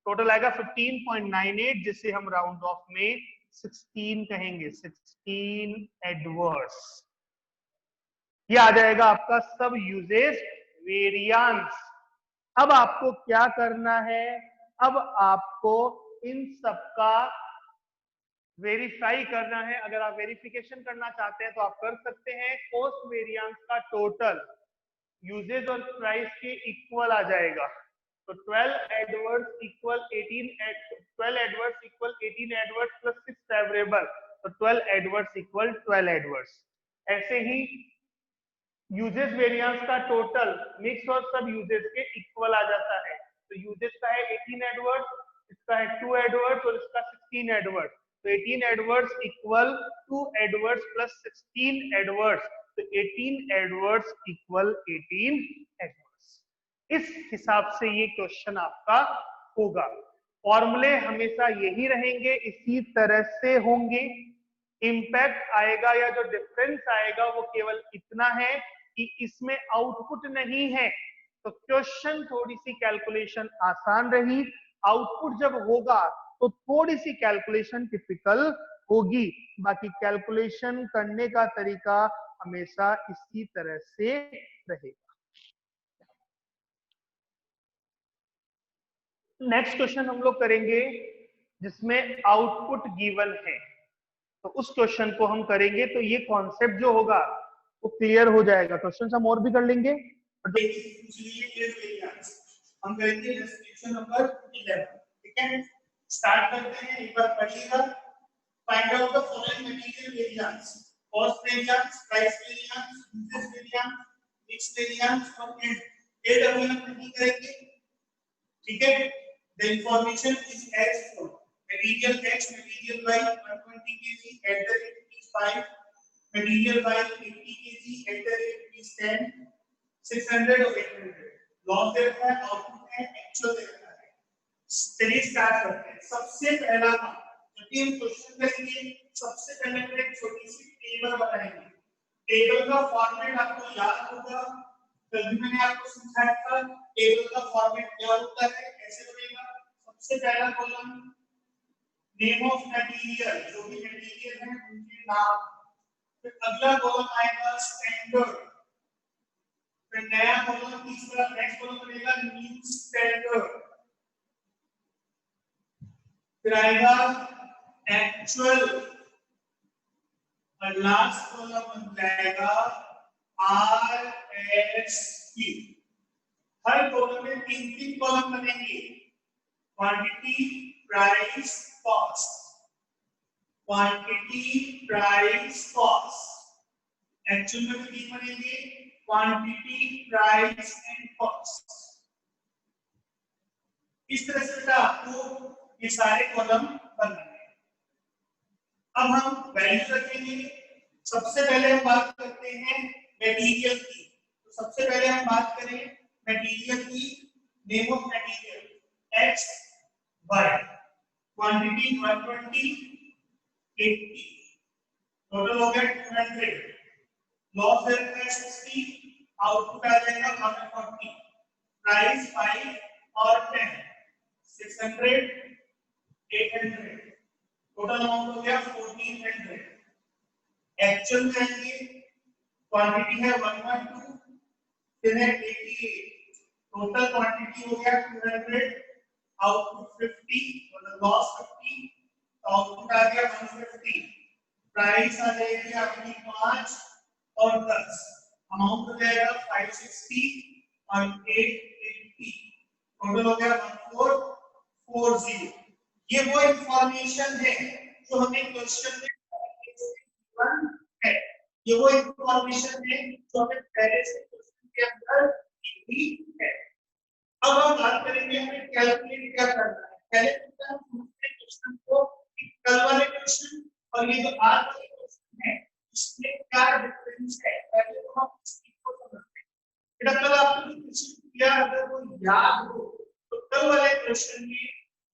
टोटल आएगा 15.98, जिसे हम राउंड ऑफ में 16 कहेंगे, 16 एडवर्स। ये आ जाएगा आपका सब यूजेज वेरिएंस। अब आपको क्या करना है? अब आपको इन सबका वेरीफाई करना है। अगर आप वेरिफिकेशन करना चाहते हैं तो आप कर सकते हैं। कॉस्ट वेरिएंस का टोटल यूजेज और प्राइस के इक्वल आ जाएगा, तो 12 adverse equal 18 12 adverse equal 18 adverse plus 6 favourable, तो 12 एडवर्स इक्वल 12 एडवर्स। ऐसे ही यूजेज वेरिएंस का टोटल मिक्स और सब यूजेज के इक्वल आ जाता है। तो यूजेज का है 18 एडवर्स, इसका है 2 एडवर्स और इसका 16 एडवर्स, तो 18 adverse equal 2 adverse plus 16 adverse, तो 18 एडवर्स इक्वल 18 एडवर्स। इस हिसाब से ये क्वेश्चन आपका होगा। फॉर्मूले हमेशा यही रहेंगे, इसी तरह से होंगे। इम्पैक्ट आएगा या जो डिफरेंस आएगा वो केवल इतना है कि इसमें आउटपुट नहीं है, तो क्वेश्चन थोड़ी सी कैलकुलेशन आसान रही। आउटपुट जब होगा तो थोड़ी सी कैलकुलेशन टिपिकल होगी, बाकी कैलकुलेशन करने का तरीका हमेशा इसी तरह से रहेगा। नेक्स्ट क्वेश्चन हम लोग करेंगे जिसमें आउटपुट गिवन है, तो उस क्वेश्चन को हम करेंगे, तो ये कॉन्सेप्ट जो होगा वो क्लियर हो जाएगा। क्वेश्चन हम और भी कर लेंगे। हम करेंगे क्वेश्चन नंबर 11, ठीक है? स्टार्ट करते हैं, एक बार पढ़िएगा। Find out the following material variance: cost variance, price variance, usage variance, mix variance और एडब्ल्यूएम नहीं करेंगे, ठीक है? The information is as follows: material X, material Y 120 kg at the rate rupees 5, material Y 80 kg at the rate rupees 10, 600 और 800। Loss दे रखा है, output है, actual दे रखा है। चलिए स्टार्ट करते हैं। सबसे पहला काम जब भी हम क्वेश्चन करेंगे, सबसे पहले हम एक छोटी सी टेबल बनाएंगे। टेबल का फॉर्मेट आपको याद होगा, कल भी मैंने आपको समझाया था टेबल का फॉर्मेट क्या होता है, कैसे बनेगा। सबसे पहला कॉलम नेम ऑफ मटेरियल, जो भी मटेरियल है उनके नाम, फिर अगला कॉलम आएगा स्टैंडर्ड, फिर नया कॉलम तीसरा नेक्स्ट कॉलम बनेगा न्यू स्टैंडर्ड, फिर आएगा एक्चुअल और लास्ट कॉलम बन जाएगा RSQ। हर कॉलम में तीन तीन कॉलम बनेंगे, quantity price cost, quantity price cost. Actual में भी तीन बनेंगे, क्वांटिटी प्राइस एंड कॉस्ट। इस तरह से आपको ये सारे कॉलम बनने हैं। अब हम वैल्यू रखेंगे। सबसे पहले हम बात करते हैं मटेरियल की। तो सबसे पहले हम बात करें मटेरियल की। Name of material X Y, quantity 120, 80, total हो गया 200, लॉस है 60, आउटपुट आ जाएगा 140, प्राइस 5 और 10, 600, 800, टोटल अमाउंट हो गया 1400। एक्चुअल में आएंगे, क्वांटिटी है 112, फिर है 88, टोटल क्वांटिटी हो गया 200, आउटपुट 50 और लॉस 50, आउटपुट आ गया 150, प्राइस आ जाएगी आपकी 5 और 10, अमाउंट हो जाएगा 560 और 880, टोटल हो गया 1440। ये वो इंफॉर्मेशन है जो हमें क्वेश्चन में है, ये वो इंफॉर्मेशन है जो हमें पहले से क्वेश्चन के अंदर दी है। अब हम बात करेंगे हमें कैलकुलेट क्या करना है। पहले तो हम समझते हैं क्वेश्चन को, कल वाले क्वेश्चन और ये जो आज वाले क्वेश्चन है इसमें क्या डिफरेंस है। पहले तो हम इस चीज को समझते हैं। बेटा कल आपने क्वेश्चन किया, अगर वो याद हो तो कल वाले क्वेश्चन में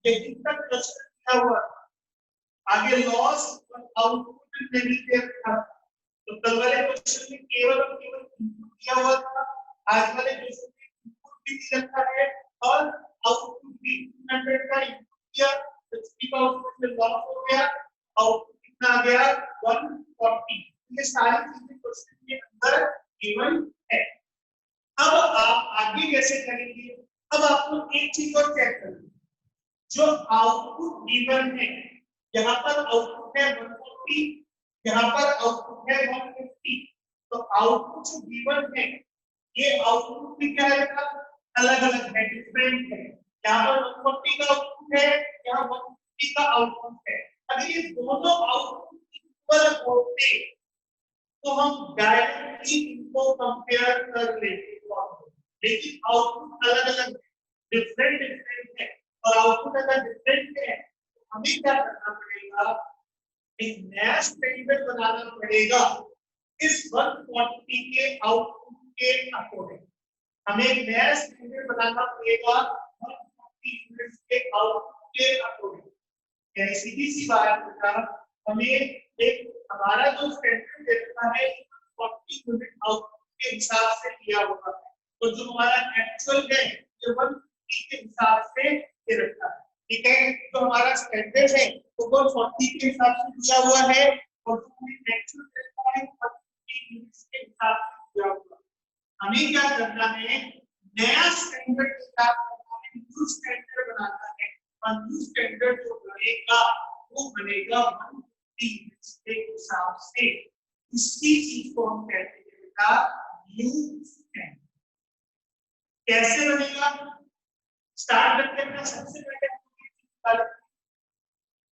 यही तक क्वेश्चन किया हुआ था, आगे लॉस और आउटपुट नहीं था। तो कल वाले क्वेश्चन में केवल और केवल इनपुट दिया हुआ था, आज वाले क्वेश्चन में इनपुट भी दिया रखा है और आउटपुट भी। 200 का इनपुट दिया, 60 का आउटपुट में लॉस हो गया, आउटपुट कितना आ गया 140। ये सारी चीजें क्वेश्चन के अंदर गिवन है। अब आप आगे कैसे करेंगे, अब आपको एक चीज और चेक करनी, जो आउटपुट गिवन है, यहाँ पर आउटपुट है 140, यहाँ पर आउटपुट है 150। तो आउटपुट जो गिवन है ये आउटपुट भी क्या है, अलग अलग है, डिफरेंट है। यहाँ पर 140 का आउटपुट है, यहाँ 150 का आउटपुट है। अगर ये दोनों आउटपुट इक्वल होते तो हम डायरेक्टली इनको कंपेयर कर लेते, लेकिन आउटपुट अलग अलग डिफरेंट है और आउटपुट अगर डिफरेंट है तो हमें क्या करना पड़ेगा, एक नया स्टैंडर्ड बनाना पड़ेगा इस 140 के आउटपुट के अकॉर्डिंग। हमें एक नया स्टैंडर्ड बनाना पड़ेगा 140 यूनिट्स के आउटपुट के अकॉर्डिंग। यानी सीधी सी बात है, हमें एक हमारा जो स्टैंडर्ड देता है 40 यूनिट आउटपुट के हिसाब से दिया हुआ है, तो जो हमारा एक्चुअल है ये 150 के हिसाब से दे रखा है। ठीक है, तो हमारा स्टैंडर्ड है तो 140 के हिसाब से दिया हुआ है और जो हमें एक्चुअल देता है 40 यूनिट्स के हिसाब से दिया हुआ है। हमें क्या करना है, नया स्टैंडर्ड स्टार्ट करना है, न्यू स्टैंडर्ड बनाना है और न्यू स्टैंडर्ड जो बनेगा वो बनेगा 150 यूनिट्स के हिसाब से। इसी चीज को हम कहते हैं बेटा न्यू स्टैंडर्ड। कैसे बनेगा, स्टार्ट करते हैं सबसे पहले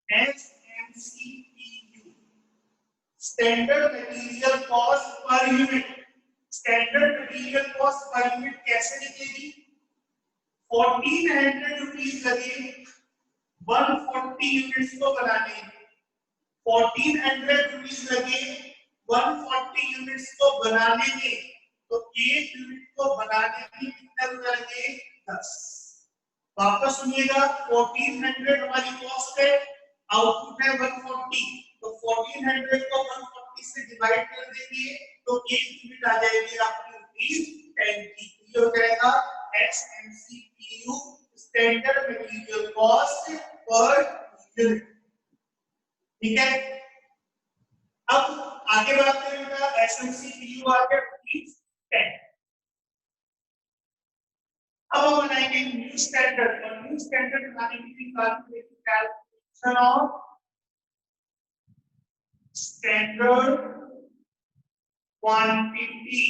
SMCPU, standard material cost per unit. Standard material cost per unit कैसे निकलेगी, 1400 रुपीज लगे 140 यूनिट्स को बनाने में, 1400 रुपीज लगे 140 यूनिट्स को बनाने में, तो एक यूनिट को बनाने में कितना रुपया लगे 10। वापस सुनिएगा, 1400 हमारी कॉस्ट है, आउटपुट है 140, तो 1400 को 140 से डिवाइड कर देंगे तो एक यूनिट आ जाएगी आपकी रुपीज 10 की। ये हो जाएगा SMCPU, standard material cost per unit. ठीक है, अब आगे बात करें बेटा एसएमसी पीयू आ गया 10। अब हम बनाएंगे न्यू स्टैंडर्ड और न्यू स्टैंडर्ड बनाने के लिए calculation of standard quantity.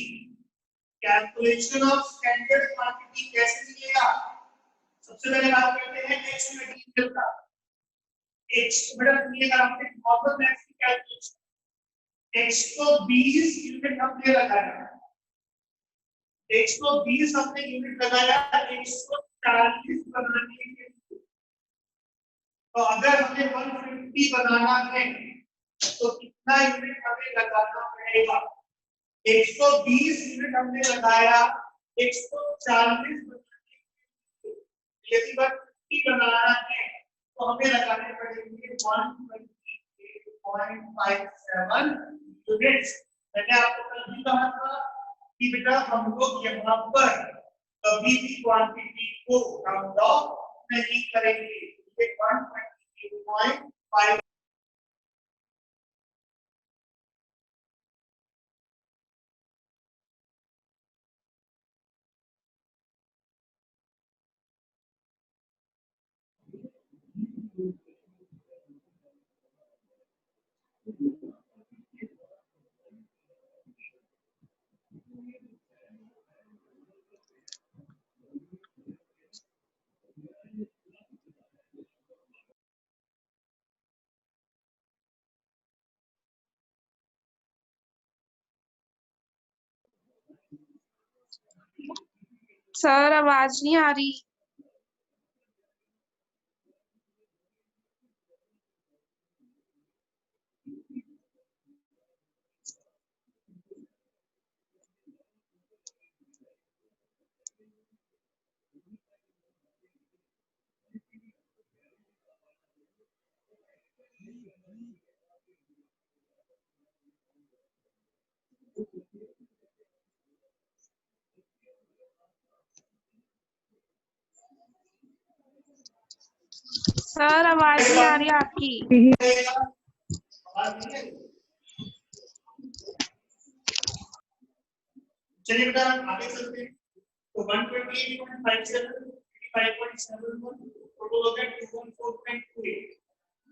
Calculation of standard quantity कैसे मिलेगा? सबसे पहले बात करते हैं एक्स मटेरियल का। एक्स मतलब मिलेगा आपके नॉर्मल मैक्स की कैलकुलेशन। एक्स को 20 यूनिट हमने लगाया, 120 हमने यूनिट लगाया 140 बनाने के लिए। तो अगर हमें 150 बनाना है तो कितना यूनिट हमें लगाना पड़ेगा? 120 यूनिट हमने लगाया 140 बनाने के लिए। यदि 150 बनाना है तो हमें लगाने पड़ेंगे 128.57 यूनिट्स। मैंने आपको कल भी कहा था कि बेटा हम लोग यहाँ पर कभी भी क्वांटिटी को राउंड ऑफ नहीं करेंगे। ये 128.5 सर आवाज नहीं आ रही। सर आवाज नहीं आ रही आपकी। चलिए बेटा आगे चलते हैं। तो 128.57 85.71 टोटल हो गया 214.28।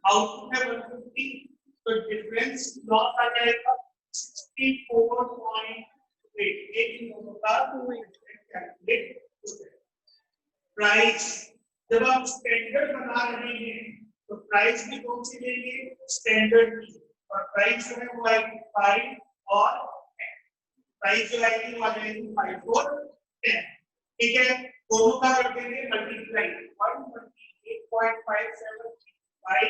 आउटपुट है 150 तो डिफरेंस लॉस आ जाएगा 64.8। एक इन दोनों का कैलकुलेट हो जाएगा। प्राइस जब आप स्टैंडर्ड बना रहे हैं तो प्राइस भी कौन सी लेंगे? स्टैंडर्ड की। और प्राइस जो है वो आएगी 5 और 10। प्राइस जो आएगी वो आ जाएगी 5 और 10। ठीक है, दोनों का कर देंगे मल्टीप्लाई 128.57 बाय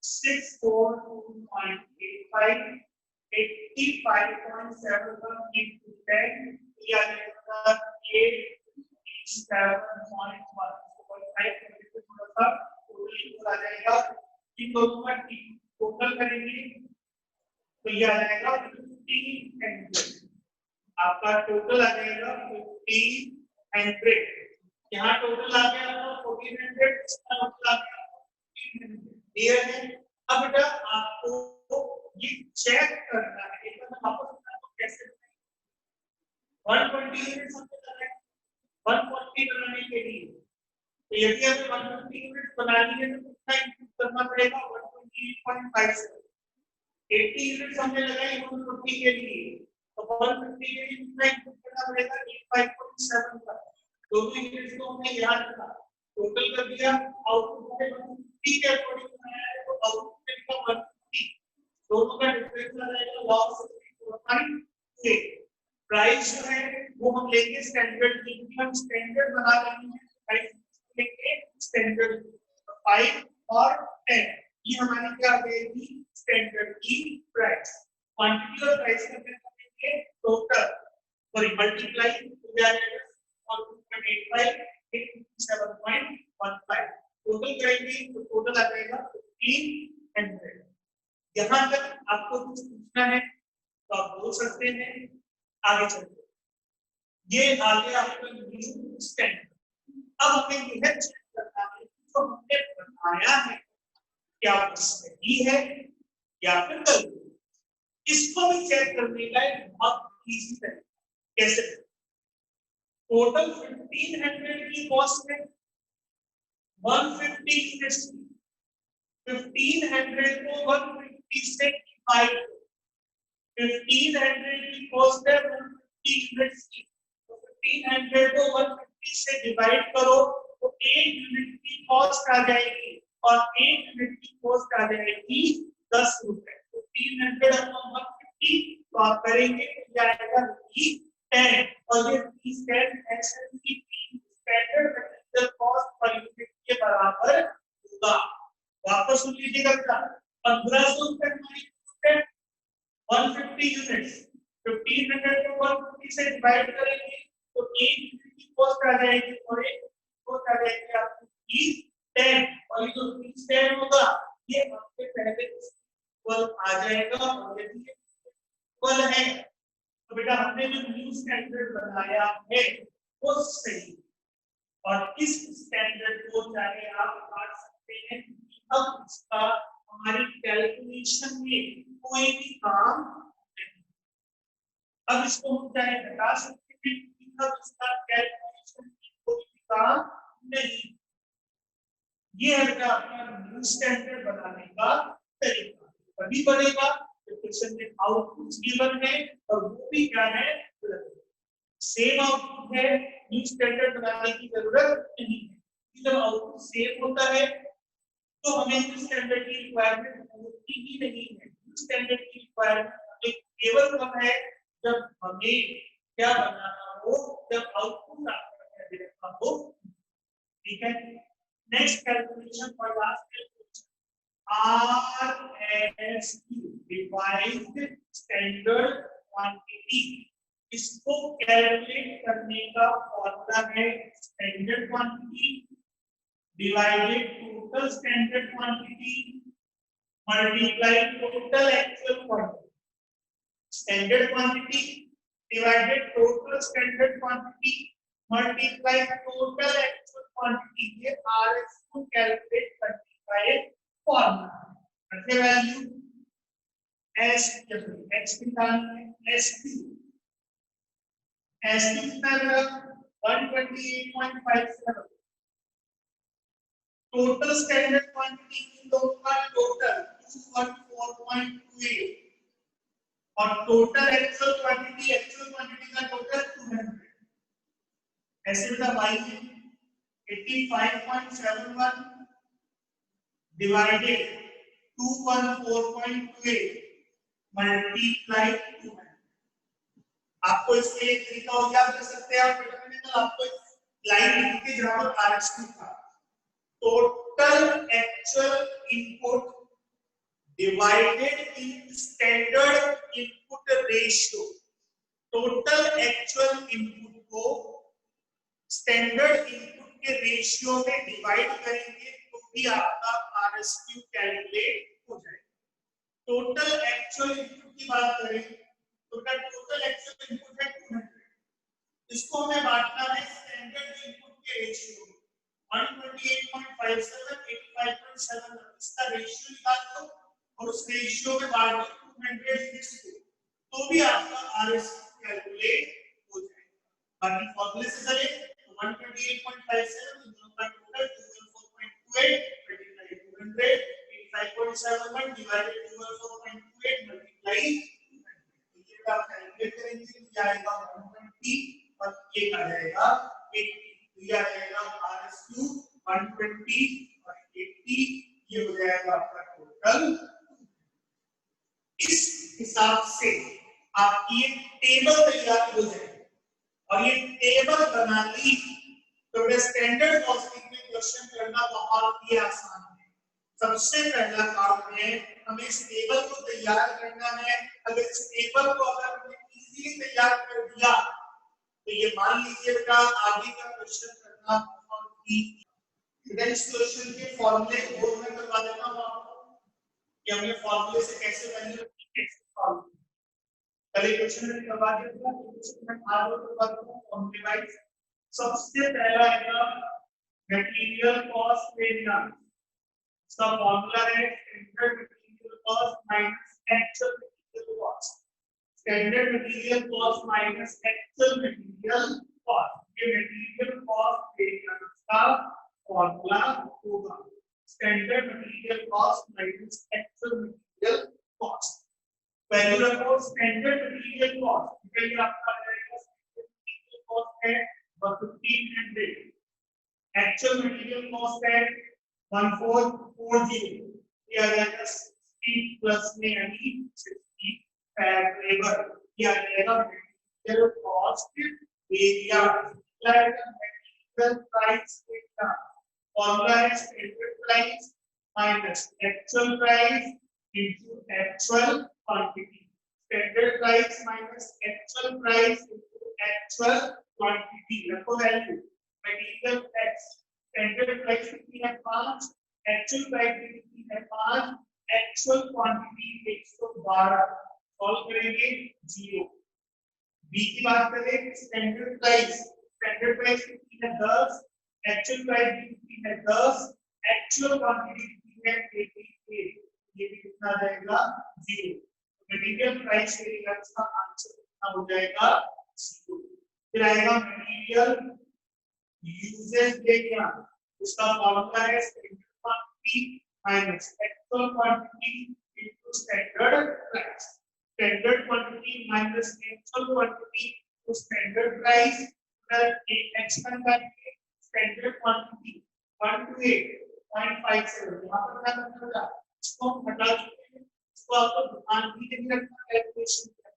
642.85 85.71 into 10 ये आ जाएगा 8.7.1। थोड़ा सा टोटल आ जाएगा। इन दोनों का टोटल करेंगे तो ये आ जाएगा 1500। आपका टोटल आ जाएगा 1500। यहाँ टोटल आ गया आपका 1400, इसका टोटल आ गया 1500। क्लियर है? अब बेटा आपको ये चेक करना है। एक बार मैं वापस बताऊं कैसे 120 यूनिट्स हमने लगाए 140 बनाने के लिए। तो यदि हमें 150 यूनिट्स बनानी है तो कितना इनपुट करना पड़ेगा? 128.57। 80 यूनिट्स हमने लगाई 140 के लिए तो 150 के लिए कितना इनपुट करना पड़ेगा? 85.7 का। दोनों यूनिट्स को हमने यहाँ रखा, टोटल कर दिया, आउटपुट है 150 के अकॉर्डिंग बनाया है तो आउटपुट का 150। दोनों का डिफरेंस आ जाएगा लॉस 64.8। प्राइस जो है वो हम लेंगे स्टैंडर्ड की, क्योंकि हम स्टैंडर्ड बना रहे हैं। प्राइस लेंगे स्टैंडर्ड 5 और 10। ये हमारी क्या आ जाएगी? स्टैंडर्ड की प्राइस। क्वांटिटी और प्राइस का क्या करेंगे? टोटल सॉरी मल्टीप्लाई हो जाएगा 1.85 7.15। टोटल करेंगे तो टोटल आ जाएगा 1500। यहाँ तक आपको कुछ पूछना है तो आप बोल सकते हैं। आगे चलते ये आगे आपका न्यू स्टैंडर्ड। अब हमें यह चेक करना है जो हमने बनाया है क्या वो सही है या फिर गलत। इसको भी चेक करने का एक बहुत इजी तरीका कैसे, टोटल 1500 की कॉस्ट है 150 यूनिट्स, 1500 को 150 से डिवाइड, 1500 की कॉस्ट है 150 यूनिट्स की, तो 1500 को 150 से डिवाइड करो तो 1 यूनिट की कॉस्ट आ जाएगी और 1 यूनिट की कॉस्ट आ जाएगी 10 रुपए। 1500 अपॉन 150 तो आप करेंगे तो आएगा रुपीज 10 और ये rupees 10 actually standard material cost per unit के बराबर होगा। वापस सुन लीजिएगा क्या, 1500 रुपए हमारी 150 यूनिट्स, 1500 को 150 से डिवाइड करेंगे तो 1 यूनिट की कॉस्ट आ जाएगी और एक कॉस्ट आ जाएगी आपकी 10 और ये जो 10 होगा ये आपके पहले इक्वल आ जाएगा और यदि इक्वल है तो बेटा हमने जो न्यू स्टैंडर्ड बनाया है वो सही, और इस स्टैंडर्ड को चाहे आप काट सकते हैं, अब इसका हमारी कैलकुलेशन में कोई भी काम नहीं। अब इसको हम चाहे घटा सकते हैं, अब इसका कैलकुलेशन में कोई भी काम नहीं। ये है बेटा अपना न्यू स्टैंडर्ड बनाने का तरीका। तभी बनेगा क्वेश्चन में आउटपुट गिवन है और वो भी क्या है, सेम आउटपुट है, न्यू स्टैंडर्ड बनाने की जरूरत नहीं है। जब आउटपुट सेम होता है तो हमें न्यू स्टैंडर्ड की रिक्वायरमेंट होती ही नहीं है। न्यू स्टैंडर्ड की रिक्वायरमेंट केवल तब है जब हमें क्या बनाना हो, जब आउटपुट आपका देखना हो। ठीक है, next calculation for last calculation, RSQ divide standard quantity. इसको कैलकुलेट करने का फॉर्मूला है standard quantity divided total standard quantity multiply total actual quantity. Standard quantity divided total standard quantity multiply total actual quantity, ये RSQ calculate करने का एक formula है। रखिए वैल्यू x निकालना है, SQ कितना है 128.57, टोटल स्टैंडर्ड क्वांटिटी इन दोनों का टोटल 214.28 और टोटल एक्चुअल क्वांटिटी का टोटल 200। ऐसे बेटा y है 85.71 डिवाइडेड 214.28 मल्टीप्लाई 200। आपको इसके एक तरीका और क्या कर सकते हैं आप, बेटा मैंने कल आपको लाइन लिख के जहां पर RSQ था, total actual input divided in standard input ratio. Total actual input को स्टैंडर्ड इनपुट के रेशियो में डिवाइड करेंगे तो भी आपका RSQ कैलकुलेट हो जाएगा। टोटल एक्चुअल इनपुट की बात करें तो टोटल एक्चुअल इनपुट है 200, इसको हमें बांटना है स्टैंडर्ड इनपुट के रेशियो में। 128.57 85.7 इसका रेशियो निकाल दो और उस रेशियो में बांट दो 200 यूनिट्स को, तो भी आपका RSQ कैलकुलेट हो जाएगा। बाकी फॉर्मूले से करें तो 128.57 का टोटल 214.28 मल्टीप्लाई 200 85.71 डिवाइडेड 214.28 मल्टीप्लाई 200, ये आप कैलकुलेट करेंगे तो क्या आएगा 120 और ये आ जाएगा 80, ये आ जाएगा RSQ 120 और 80, ये हो जाएगा आपका टोटल। इस हिसाब से आपकी एक टेबल तैयार हो जाएगी और ये टेबल बना ली तो स्टैंडर्ड कॉस्टिंग में क्वेश्चन करना बहुत ही आसान है। सबसे पहला काम है हमें इस टेबल को तैयार करना है। अगर इस टेबल को अगर हमने इजीली तैयार कर दिया तो ये मान लीजिए बेटा आगे का क्वेश्चन करना बहुत ही। इस क्वेश्चन के फॉर्मूले बोर्ड में करवा देता हूं आपको कि हमने फॉर्मूले से कैसे वैल्यू कैसे सॉल्व किया। पहले क्वेश्चन में करवा दिया था, क्वेश्चन में आगे करवा दूंगा फॉर्मूले वाइज। सबसे पहला है मटेरियल कॉस्ट वेरिएंस, इसका फॉर्मूला है standard material cost minus actual material cost. Standard material cost minus actual material cost. ये मटेरियल कॉस्ट वेरिएंस का फॉर्मूला होगा, standard material cost minus actual material cost. Value रखो standard material cost, ये आपका आ जाएगा standard material cost है 1500, actual material cost है 1440, ये आ जाएगा 60 प्लस में यानी 60 लेबर, ये आ जाएगा material cost area material price area. Formula है standard price minus actual price into actual quantity, standard price minus actual price into actual quantity. रखो value material X, standard price कितनी है 5, एक्चुअल प्राइस कितनी है 5, actual quantity 112, solve करेंगे 0। B की बात करें स्टैंडर्ड प्राइस कितनी है 10, एक्चुअल प्राइस कितनी है 10, एक्चुअल क्वांटिटी कितनी है 88, ये भी कितना आ जाएगा 0। मटेरियल प्राइस वेरिएंस का आंसर कितना हो जाएगा 0। फिर आएगा मटेरियल यूजेज एरिया, इसका फॉर्मूला है standard quantity minus actual quantity into standard price, standard quantity minus actual quantity तो स्टैंडर्ड प्राइस प्लस एक्सपेंड करके स्टैंडर्ड क्वांटिटी 128.57, यहां पर क्या करना होगा इसको हटा चुके हैं, इसको आपको ध्यान भी नहीं रखना कैलकुलेशन में,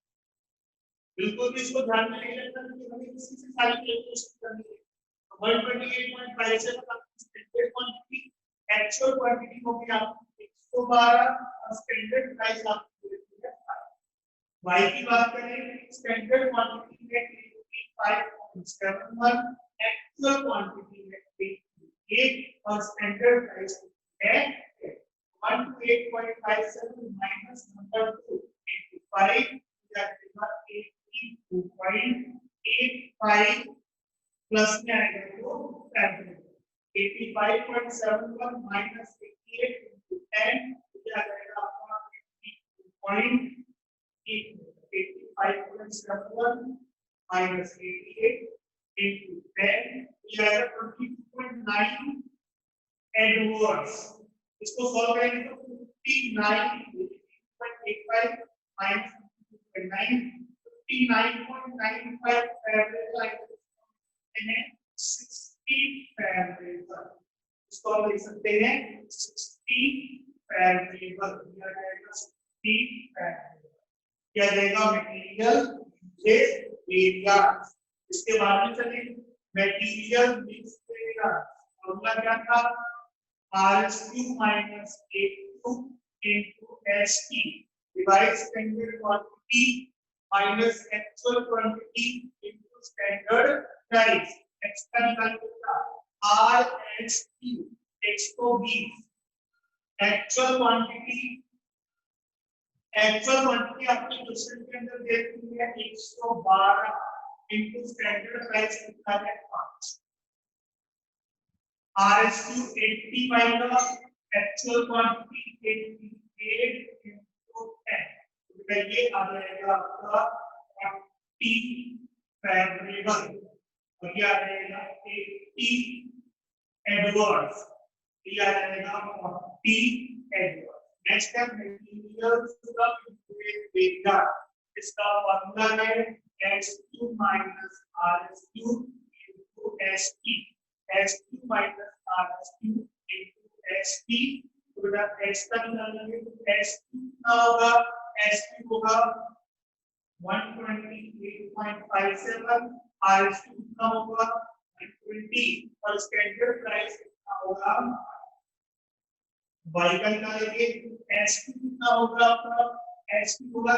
बिल्कुल भी इसको ध्यान में नहीं रखना क्योंकि हमें इसी से सारी कैलकुलेशन करनी है। 128.57 आपकी स्टैंडर्ड क्वांटिटी, एक्चुअल क्वांटिटी होगी आपकी 112 और स्टैंडर्ड प्राइस आपकी होगी 5। y की बात करें स्टैंडर्ड क्वांटिटी में 85.71, एक्चुअल क्वांटिटी में 88 और स्टैंडर्ड प्राइस है 128.57 माइनस नंबर 2 into 5 जाएगा 82.85 प्लस में आएगा तो 85.71 माइनस 88 into 10 जाएगा आपका 85.71 minus 88 into 10, ये आएगा 22.9 एडवर्स। इसको सॉल्व करेंगे तो 59.85 minus 22.9, 59.95 एवरेज आएगा 60 एवरेज, इसको हम लिख सकते हैं 60 एवरेज, ये आ जाएगा 60 एवरेज, क्या जाएगा मटेरियल एरिया। इसके बाद में चलिए मटेरियल मिक्स एरिया, फॉर्मूला क्या था R(Q - A2 * ST divide standard quantity minus actual quantity into standard price. x का निकालना R(Q) 120, एक्चुअल क्वांटिटी आपके क्वेश्चन के अंदर दे रखी है 112 इनटू स्टैंडर्ड प्राइस कितना है 5। R(Q) 80 पाएगा, एक्चुअल क्वांटिटी 88 इनटू 10, तो ये आ जाएगा आपका 40 फेवरेबल और ये आ जाएगा 80 एडवर्स, ये आ जाएगा 40 एडवर्स। नेक्स्ट है मटेरियल्स का एरिया, इसका फॉर्मूला है X2 minus RSQ into ST, SQ minus RSQ into ST, तो बेटा X का निकालेंगे तो SQ कितना होगा, SQ होगा 128.57, RSQ कितना होगा 120 और स्टैंडर्ड प्राइस कितना होगा y का निकालेंगे SQ कितना होगा आपका, SQ होगा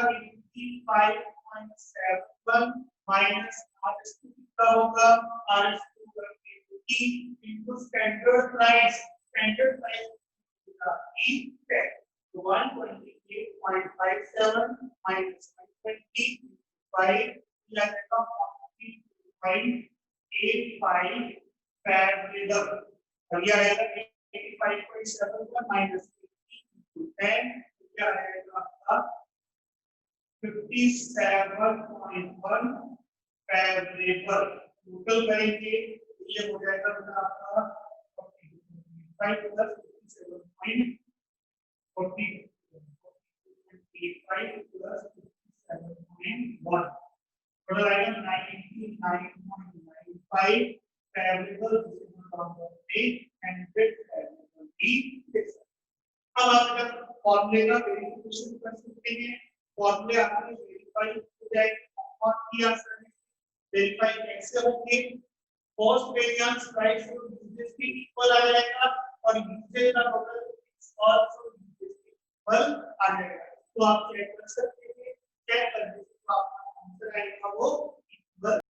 85.71 माइनस RSQ कितना होगा, RSQ होगा 80 इनटू स्टैंडर्ड प्राइस होगा 10, तो 128.57 माइनस 120 5 या जाएगा 40.85 फेवरेबल और ये आएगा 85.71 माइनस 80 into 10, क्या आएगा आपका 57.1 फेवरेबल टोटल करेंगे तो ये हो जाएगा बेटा आपका 5 प्लस 57.40 25 प्लस 57.1 टोटल आएगा 99.95 फेवरेबल एंड फेवरेबल डी। अब आप जब फॉर्मूले का वेरिफिकेशन कर सकते हैं, फॉर्मूले आपके वेरीफाई हो जाएगा और किया आसानी से वेरीफाई कैसे होंगे, कॉस्ट वेरिएंस प्राइस और यूजेस की इक्वल आ जाएगा और यूजेस का टोटल कॉस्ट और यूजेस की इक्वल आ जाएगा। तो आप चेक कर सकते हैं, चेक करने से आपका आंसर आएगा वो